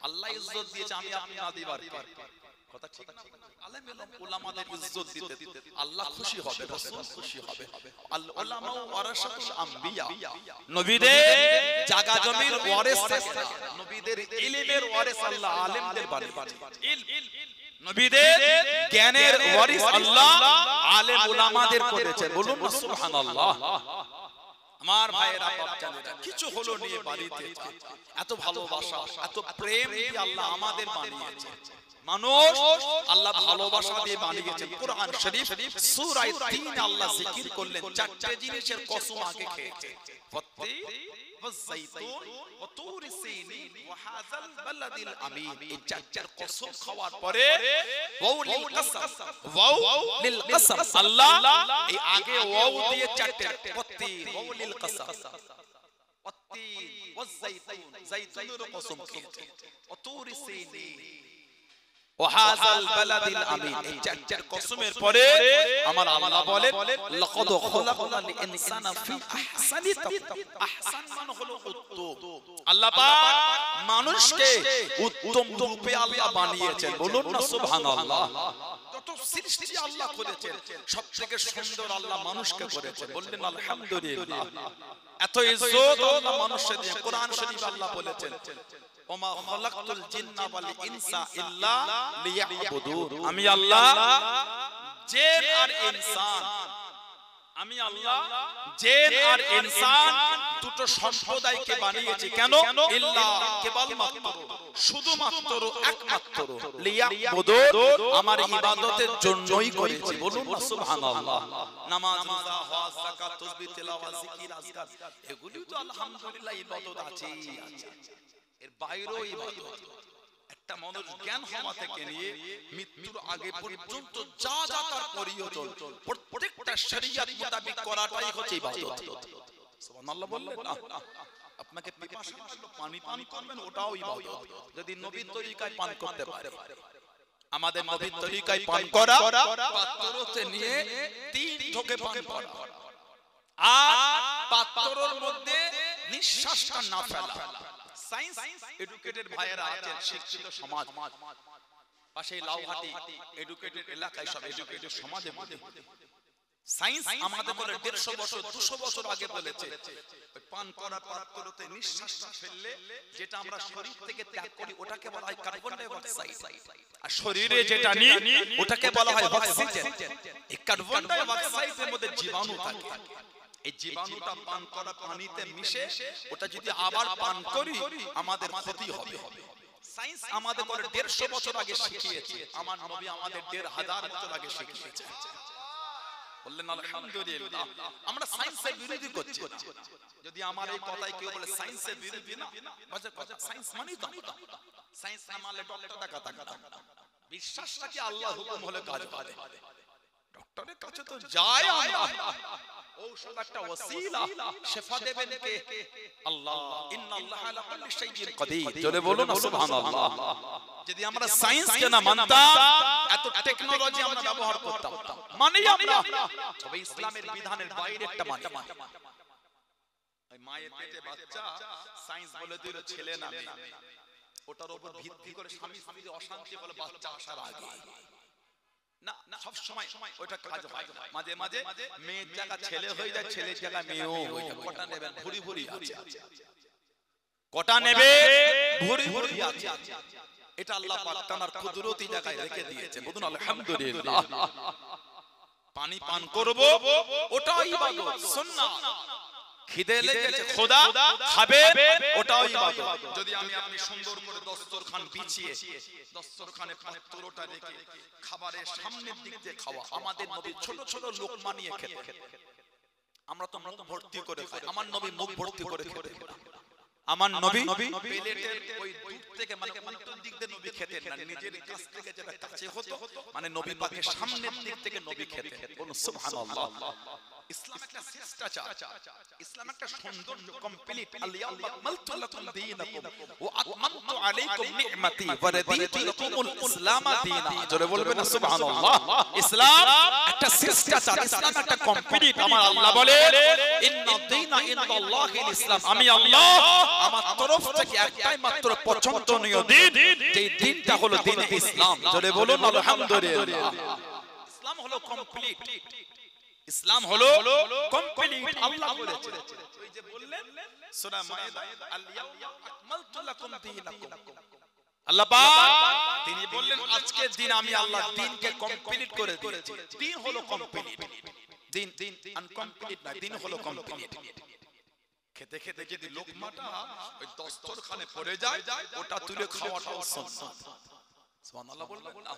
আল্লাহ ইজ্জত দিয়েছে, আমি আপনি না দিবার কথা ঠিক না? আলেম উলামাদের ইজ্জত দিতে আল্লাহ খুশি হবে, রাসূল খুশি হবে। আল উলামা ওয়ারাসাতুল আম্বিয়া, নবীদের জায়গা জমির ওয়ারিস থাকে না, নবীদের ইলমের ওয়ারিস আল্লাহ আলেমদের বানিয়েছে। নবীদের জ্ঞানের ওয়ারিস আল্লাহ আলেম উলামাদের করেছেন। বলুন না সুবহানাল্লাহ। আমার ভাইয়েরা, বাপজানেরা, কিছু হলো নিয়ে বাড়িতে এত ভালোবাসা, এত প্রেম দিয়ে আল্লাহ আমাদের বানিয়েছে। মানুষ আল্লাহ ভালোবাসা দিয়ে বানিয়েছেন। কোরআন শরীফ সূরা ৩ আল্লাহ জিকির করলেন, চারটি জিনিসের কসম আগে খেয়েছে, والزيتون وطور سينين وهذا البلد الامين। এই চারটার কসম খাওয়ার পরে ওয়াও লিল কসম, ওয়াও লিল কসম, আল্লাহ এই আগে ওয়াও দিয়ে চারটে, ওয়াতিন, ওয়াও লিল কসম, ওয়াতিন ওয়াজ-যাইতুন, যাইতুনের কসম খেয়েছে, ওয়াতুরি সিনিন, ওয়াহাযাল বালাদিল আমিন। এই চারটার কসমের পরে আমার আল্লাহ বলেন লাকাদ খালাকনাল ইনসানা ফি আহসানি তাকওয়িম। আহসান মানে হলো উত্তম। আল্লাহ পাক মানুষকে উত্তম রূপে আল্লাহ বানিয়েছেন, বলুন না সুবহানাল্লাহ। যত সৃষ্টি আল্লাহ করেছেন সবথেকে সুন্দর আল্লাহ মানুষকে করেছেন, বললেন আলহামদুলিল্লাহ। এত ইজ্জত আল্লাহ মানুষকে দিয়ে, কোরআন শরীফ আল্লাহ বলেছেন ওমা খালাকতুল জিন্না ওয়াল ইনসা ইল্লা লিয়াবুদুন। আমি আল্লাহ জিন আর ইনসান, আমি আল্লাহ জিন আর ইনসান দুটো সম্প্রদায়কে বানিয়েছি। কেন? ইল্লা, কেবলমাত্র, শুধুমাত্র, একমাত্র, লিয়াবুদুন, আমার ইবাদতের জন্যই করেছি, বলুন না সুবহানাল্লাহ। নামাজ, রোজা, হজ, যাকাত, তাসবিহ, তিলাওয়াত, জিকির, আজকার, এগুলি তো আলহামদুলিল্লাহ ইবাদত আছে। এর বাইরেও ইবাদত। একটা মানুষ জ্ঞান হওয়া থেকে নিয়ে মৃত্যুর আগে পর্যন্ত যা যা তার প্রয়োজন প্রত্যেকটা শরীয়ত মোতাবেক করাটাই হচ্ছে ইবাদত। সুবহানাল্লাহ বললেন না? আপনাকে পিপাসা লাগলো, পানি পান করবেন, ওটাও ইবাদত, যদি নবীর তরিকায় পান করতে পারে। আমাদের নবীর তরিকায় পান করা, পাত্রতে নিয়ে 3 ঢোকে পান করা, আর পাত্রর মধ্যে নিঃশ্বাসটা না ফেলা। সায়েন্স এডুকেটেড ভাইয়েরা আছেন, শিক্ষিত সমাজ, পাশে লাউহাটি এডুকেটেড এলাকায়, সব এডুকেটেড সমাজে বলে সায়েন্স আমাদের বলে 150 বছর 200 বছর আগে বলেছে ওই পান করার পাত্রতে নিঃশ্বাসটা ফেললে যেটা আমরা শরীর থেকে ত্যাগ করি ওটাকে বলা হয় কার্বন ডাই অক্সাইড, আর শরীরে যেটা নিই ওটাকে বলা হয় অক্সিজেন। এই কার্বন ডাই অক্সাইডের মধ্যে জীবাণু থাকে, এই জীবাণুটা পান করা পানিতে মিশে ওটা যদি আবার পান করি আমাদের ক্ষতি হবে। সায়েন্স আমাদের করে 150 বছর আগে শিখিয়েছে, আমার নবী আমাদের 1500 বছর আগে শিখিয়েছে। বললেন আলহামদুলিল্লাহ। আমরা সায়েন্সের বিরোধী করছি না। যদি আমার এই কথাই কেউ বলে সায়েন্সের বিরোধী না, বাজে কথা। সায়েন্স মানে তো সায়েন্স না মানলে ডক্টরটা কথা কথা। বিশ্বাস রাখি আল্লাহ হুকুম হলে কাজ করে। ডক্টরের কাছে তো যায় আমরা, ঔষধ একটা ওসিলা, শিফা দেবেন কে? আল্লাহ। ইন্নাল্লাহ আলা কুল্লি শাইইন কাদির। জোরে বলুন সুবহানাল্লাহ। যদি আমরা সায়েন্সকে না মানতাম, এত টেকনোলজি আমরা ব্যবহার করতাম, মানে আমরা তবে ইসলামের বিধানের বাইরে একটা মানি। ওই মায়ের পেটে বাচ্চা সায়েন্স বলে দিল ছেলে না মেয়ে, ওটার উপর ভিত্তি করে স্বামী স্ত্রীর অশান্তি বলে বাচ্চা আসার আগে না, সব সময় ওটা কাজ হয়। মাঝে মাঝে মেয়ের জায়গা ছেলে হয়ে যায়, ছেলের জায়গা মেয়েও হয়ে যায়। কটা নেবেন? ভুরি ভুরি আছে। কটা নেবে? ভুরি ভুরি আছে। এটা আল্লাহ পাক তার কুদরতি জায়গায় রেখে দিয়েছে, বলুন আলহামদুলিল্লাহ। পানি পান করব ওটাও ইবাদত, সুন্নাহ। খিদে লেগেছে, খোদা খাবে, ওটাও ইবাদত। যদি আপনি সুন্দর করে দস্তরখান বিছিয়ে দস্তরখানে পাত্রটা রেখে খাবারের সামনের দিক দিয়ে খাওয়া, আমাদের নবী ছোট ছোট লোকমা নিয়ে খেতেন। আমরা তো মুখ ভর্তি করে খাই, আমার নবী মুখ ভর্তি করে খেতেন। আমার নবী প্লেটের ওই দূর থেকে মানে উল্টো দিক দিয়ে নবী খেতেন না, নিজের কাছ থেকে যেটা কাছে হতো মানে নবী পাকের সামনের দিক থেকে নবী খেতেন। বলুন সুবহানাল্লাহ। ইসলাম একটা শিষ্টাচার, ইসলাম একটা সৌন্দর্য, কমপ্লিট। আল-ইয়াউমা আকমালতু লাকুম দীনাকুম ওয়া আতমামতু আলাইকুম নি'মাতি ওয়া রাদিতু লাকুমুল ইসলাম দীনা। জোরে বলবেন না সুবহানাল্লাহ। ইসলাম একটা শিষ্টাচার, ইসলাম একটা কমপ্লিট। আমার আল্লাহ বলে ইন্না দীনা ইনদাল্লাহিল ইসলাম, আমি আল্লাহ আমার তরফ থেকে একটাই মাত্র পছন্দনীয় দিন, যেই দিনটা হলো দিন ইসলাম। জোরে বলুন আলহামদুলিল্লাহ। ইসলাম হলো কমপ্লিট, ইসলাম হলো কমপ্লিট। আল্লাহ বলেছেন, ওই যে বললেন সূরা মায়েদা, আল-ইয়াউমা আকমালতু লাকুম দীনাকুম। আল্লাহ পাক তিনি বললেন আজকের দিন আমি আল্লাহ দিনকে কমপ্লিট করে দিয়েছি। দিন হলো কমপ্লিট, দিন আনকমপ্লিট না, দিন হলো কমপ্লিট। খেতে খেতে যদি লোকমাটা ওই দস্তরখানে পড়ে যায় ওটা তুলে খাওয়াটাও সুন্নাত। সুবহানাল্লাহ বলবেন না?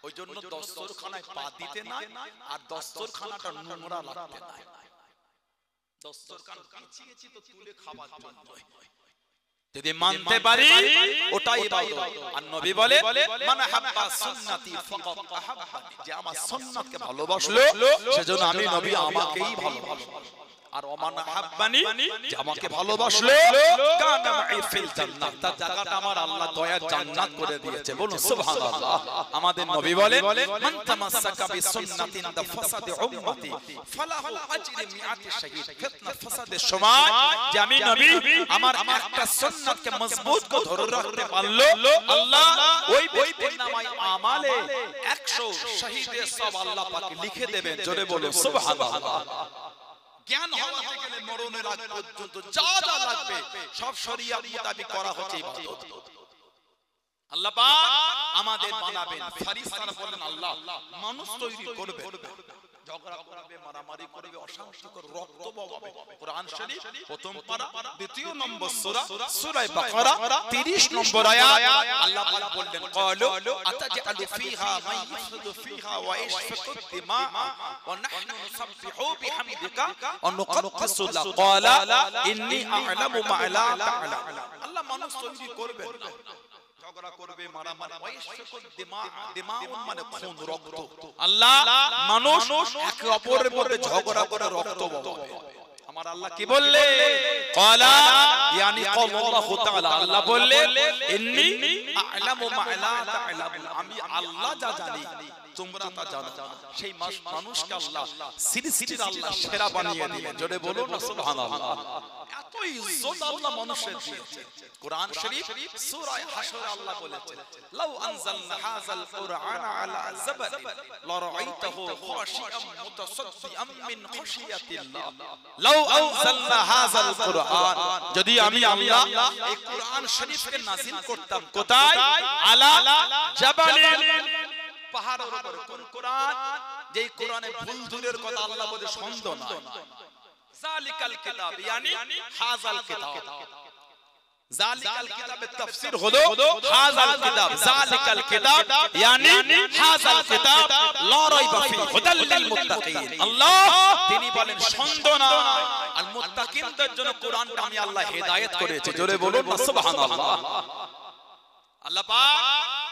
ওই জন্য দস্তরখানায় পা দিতে নাই, আর দস্তরখানাটা নোংরা লাগতে নাই। দস্তরখান বিছিয়েছি তো তুলে খাবার জন্য, যদি মানতে পারি ওটাই ইবাদত। আর নবী বলে মান হাব্বা সুন্নতি ফাকাদ আহাব্বানি, যে আমার সুন্নাতকে ভালোবাসলো সেজন্য আমি নবী আমাকেই ভালোবাসি। আর ওমান হাব্বানি, যে আমাকে ভালোবাসলো, কানা মাই ফিল জান্নাত, তার জায়গাটা আমার আল্লাহ দয়ার জান্নাত করে দিয়েছে। বলুন সুবহানাল্লাহ। আমাদের নবী বলেন, মান তামাসসাকা বিসুন্নাতিন দা ফাসাদি উম্মতি ফালাহু আজরি মিআতি শাহীদ। ফিতনা ফাসাদের সময় যে আমি নবী আমার একটা সুন্নাতকে মজবুত করে ধরে রাখতে পারলো, আল্লাহ ওই ব্যক্তির নামায় আমালে 100 শহীদের সওয়াব আল্লাহ পাক লিখে দেবেন। জোরে বলুন সুবহানাল্লাহ। জ্ঞান হওয়াতে গেলে মরণের আগ পর্যন্ত যা যা লাগবে সব শরীয়ত মোতাবেক করা হচ্ছে ইবাদত। আল্লাহ পাক আমাদের বানাবেন, ফেরেশতারা বলেন আল্লাহ মানুষ তৈরি করবে, ঝগড়া করবে, মারামারি করবে, অশান্তিকর রক্ত বহাবে। কোরআন শরীফ প্রথম পারা 2 নম্বর সূরা সূরা বাকারা 30 নম্বর আয়াত আল্লাহ পাক বললেন, ক্বালু আতাজআলু ফীহা মান ইফসিদু ফীহা ওয়া ইয়াসফিকু দিমা ওয়া নাহনু নুসাব্বিহু বিহামদিকা ওয়া নুকদ্দিসু লাক, ক্বালা ইন্নী আ'লামু মা লা তা'লামুন। আল্লাহ মানুষ তৈরি করবেন, ঝগড়া করবে, মারামারি, ওয়াইশফিকুদ দিমা, দিমাউন মানে খুন, রক্ত। আল্লাহ মানুষ একে অপরের মধ্যে ঝগড়া করে রক্ত বহাবে। আমার আল্লাহ কি বললে? ক্বালা ইয়ানি আল্লাহু তাআলা, আল্লাহ বললেন ইন্নী আ'লামু মা লা তা'লামুন, আমি আল্লাহ যা জানি তোমরা তা জানো না। সেই মানুষকে আল্লাহ সৃষ্টির আল্লাহ সেরা বানিয়ে দিলেন। জোরে বলুন না সুবহানাল্লাহ। এত ইজ্জত আল্লাহ মানুষের দিয়েছে। কোরআন শরীফ সূরা হাশরে আল্লাহ বলেছেন, লাউ আনজালনা হাযাল কুরআনা আলা জাবালিন লারাআইতাহু খাশিআম মুতাসাদ্দিআম মিন খাশিয়াতিল্লাহ। লাউ আনজালনা হাযাল কুরআন, যদি আমি আল্লাহ এই কোরআন শরীফকে নাযিল করতাম কোথায়? আলা জাবালিন, পাহাড়ের উপর। কোন কোরআন? যেই কোরআনে ভুল দূরের কথা আল্লাহ বলে সন্দেহ না। জালিকাল কিতাব ইয়ানি হাযাল কিতাব, জালিকাল কিতাবের তাফসীর হলো হাযাল কিতাব, জালিকাল কিতাব ইয়ানি হাযাল কিতাব লা রাইবা ফি হুদাল লিল মুত্তাকিন। আল্লাহ তিনি বলেন সন্দেহ না, আর মুত্তাকিনদের জন্য কোরআনটা আমি আল্লাহ হেদায়েত করেছি। জোরে বলুন না সুবহানাল্লাহ। আল্লাহ পাক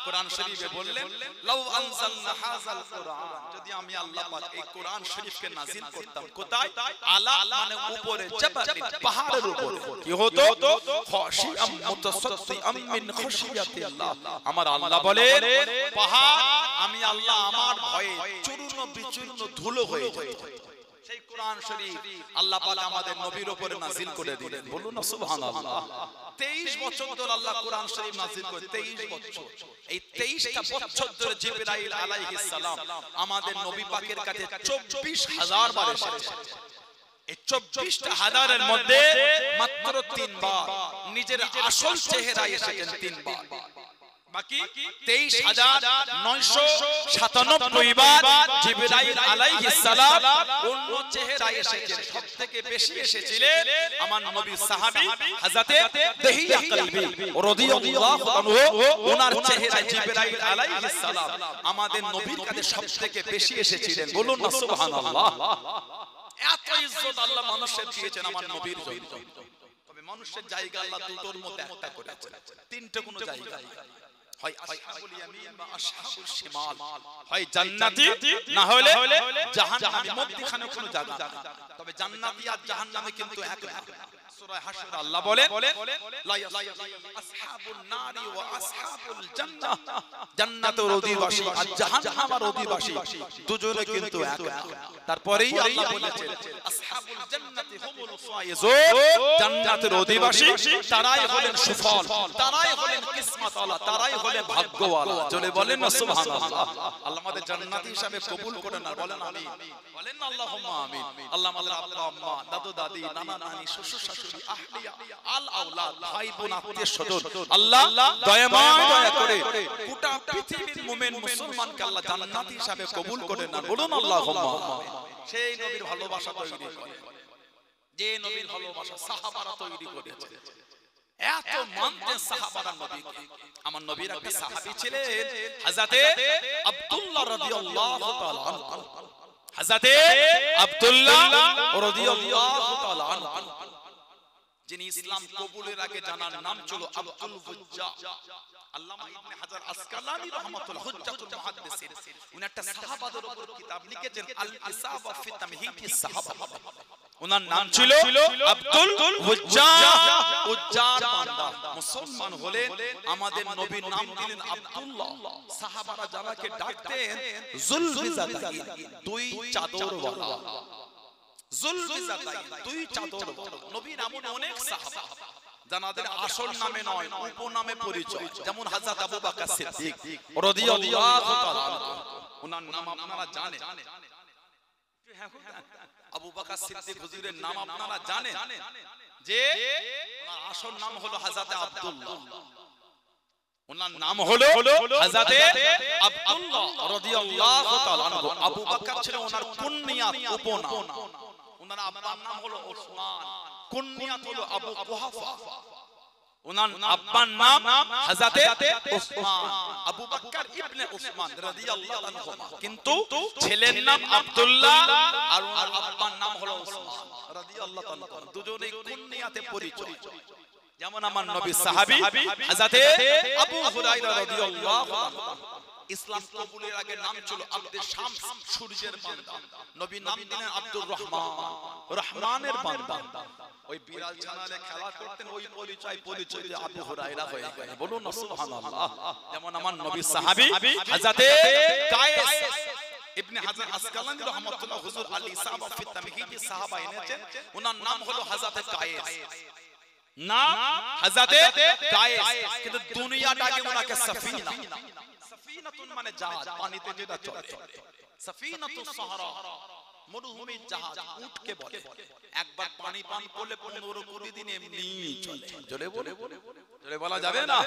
কোরআন শরীফে বললেন, লাউ আনজালনা হাযাল কুরআন, যদি আমি আল্লাহ পাক এই কোরআন শরীফকে নাযিল করতাম কোথায়? আলা মানে উপরে, জাবালিন পাহাড়ের উপর। কি হতো? খাশিআম মুতাসাদ্দিআম মিন খাশিয়াতিল্লাহ। আমার আল্লাহ বলেন পাহাড় আমি আল্লাহ আমার ভয়ে চূর্ণ বিচূর্ণ ধুলো হয়ে যেত। সেই কোরআন শরীফ আল্লাহ পাক আমাদের নবীর উপরে নাযিল করে দিলেন। বলুন না সুবহানাল্লাহ। 23 বছর ধরে আল্লাহ কোরআন শরীফ নাযিল করে, 23 বছর। এই 23টা বছর ধরে জিবরাইল আলাইহিস সালাম আমাদের নবী পাকের কাছে 24,000 বার এসেছে। এই 24,000 এর মধ্যে মাত্র 3 বার নিজের আসল চেহারায় এসেছেন, 3 বার। বাকি 23,997 বার জিবরাইল আলাইহিস সালাম অন্য চেহারায় এসেছেন। সবথেকে বেশি এসেছিলেন আমার নবী সাহাবী হযরতে দহিয়া কলবি রাদিয়াল্লাহু আনহু, ওনার চেহারায় জিবরাইল আলাইহিস সালাম আমাদের নবীর কাছে সবথেকে বেশি এসেছিলেন। বলুন না সুবহানাল্লাহ। এত ইজ্জত আল্লাহ মানুষের দিয়েছেন আমার নবীর জন্য। তবে মানুষের জায়গা আল্লাহ দুটোর মধ্যে একটা করেছেন, তিনটে কোনো জায়গা হয় আসহাবুল ইয়ামিন বা আসহাবুল শিমাল, হয় জান্নাতি না হলে জাহান্নামী। মধ্যখানে কোনো জায়গা না। তবে জান্নাতি আর জাহান্নামী কিন্তু এক না। সূরা হাশর আল্লাহ বলেন লা ইয়াসতাবি আসহাবুন নারি ওয়া আসহাবুল জান্নাহ, জান্নাতের অধিবাসী আর জাহান্নামের অধিবাসী দুজনে কিন্তু এক না। তারপরেই আল্লাহ বলেছেন আসহাবুল জান্নাতি হুমুল ফায়েজুন, জান্নাতের অধিবাসী তারাই হলেন সুফল, তারাই হলেন কিসমতওয়ালা, তারাই হলেন ভাগ্যওয়ালা। জোরে বলেন না সুবহানাল্লাহ। আল্লাহ আমাদের জান্নাতি হিসাবে কবুল করেন আর বলেন আমিন। বলেন আল্লাহুম্মা আমিন। আল্লাহ আমাদের আব্বা আম্মা, দাদু দাদি, নানা নানি, শ্বশুর শাশুড়ি, আহলিয়া, আল আওলাদ, ভাই বোন, আত্মীয় স্বজন আল্লাহ দয়াময় দয়া করে গোটা পৃথিবীর মুমিন মুসলমানকে আল্লাহ জান্নাতি হিসাবে কবুল করেন আর বলুন আল্লাহুম্মা আমিন। সেই নবীর ভালোবাসা তৈরি করে, যে নবীর ভালোবাসা সাহাবারা তৈরি করেছে। এত মানতেন সাহাবারা নবীকে। আমার নবীর একটা সাহাবী ছিলেন হযরতে আব্দুল্লাহ রাদিয়াল্লাহু তাআলা আনহু, হযরতে আব্দুল্লাহ রাদিয়াল্লাহু তাআলা আনহু, যিনি ইসলাম কবুলের আগে জানার নাম ছিল আব্দুল হুজ্জা। আল্লামা ইবনে হাজার আসকালানী রাহমাতুল্লাহ হুজ্জাতুল মুহাদ্দিসিন, উনি একটা সাহাবাদের উপর কিতাব লিখেছেন আল ইসাবা ফি তামহিদিস সাহাবা। ওনার নাম ছিল আব্দুল উজ্জার বান্দা। মুসলমান হলে আমাদের নবীর নাম দিলেন আব্দুল্লাহ। সাহাবারা যাকে ডাকতেন যুলবিজাতাইন, দুই চাদর ওয়ালা। যুলবিজাতাইন, দুই চাদর ওয়ালা। নবীর এমন অনেক সাহাবা যাদের আসল নামে নয় উপনামে পরিচয়, যেমন হযরত আবু বকর সিদ্দিক রাদিয়াল্লাহু তাআলা আনহু। ওনার নাম আপনারা জানেন, আবু বকর সিদ্দিক হুজুরের নাম আপনারা জানেন যে ওনার আসল নাম হলো হযরত আব্দুল্লাহ। ওনার নাম হলো হযরত আব্দুল্লাহ রাদিয়াল্লাহু তাআলা আনহু। আবু বকর ছিল ওনার কুনিয়াত, উপনাম। ওনার আব্বার নাম হলো ওসমান, কুনিয়াত হলো আবু কুহাফা। ওনার আব্বার নাম হযরত ওসমান, আবু বকর ইবনে ওসমান রাদিয়াল্লাহু আনহু। কিন্তু ছেলের নাম আব্দুল্লাহ আর ওনার আব্বার নাম হলো ওসমান রাদিয়াল্লাহু আনহু। দুজনেই কুনিয়াতে পরিচয়। যেমন আমার নবী সাহাবী হযরত আবু হুরায়রা রাদিয়াল্লাহু আনহু। ইসলাম কবুলের আগে নাম ছিল আব্দুল শামস, সূর্যের বান্দা। নবী নাম দিলেন আব্দুর রহমান, রহমানের বান্দা। ওই বিড়াল ছানালে খেলা করতেন, ওই পরিচয় দিয়ে আবু হুরায়রা হয়ে গেল। বলুন না সুবহানাল্লাহ। যেমন আমার নবী সাহাবী হযরত কায়েস ইবনে হাজার আসকালানি রাহমাতুল্লাহ, হুজুর আলী সাহাবা ফি তামহিদ সাহাবা এনেছেন। ওনার নাম হলো হযরত কায়েস, নাম হযরত কায়েস। কিন্তু দুনিয়াটাকে ওনাকে সাফিনা, সাফিনাতুন মানে জাহাজ, পানিতে যেটা চলে। সাফিনাতুস সাহরা, মরুভূমির জাহাজ, উটকে বলে। একবার পানি পান করলে 15-20 দিন এমনি চলে। জোরে বলে, জোরে বলা যাবে না।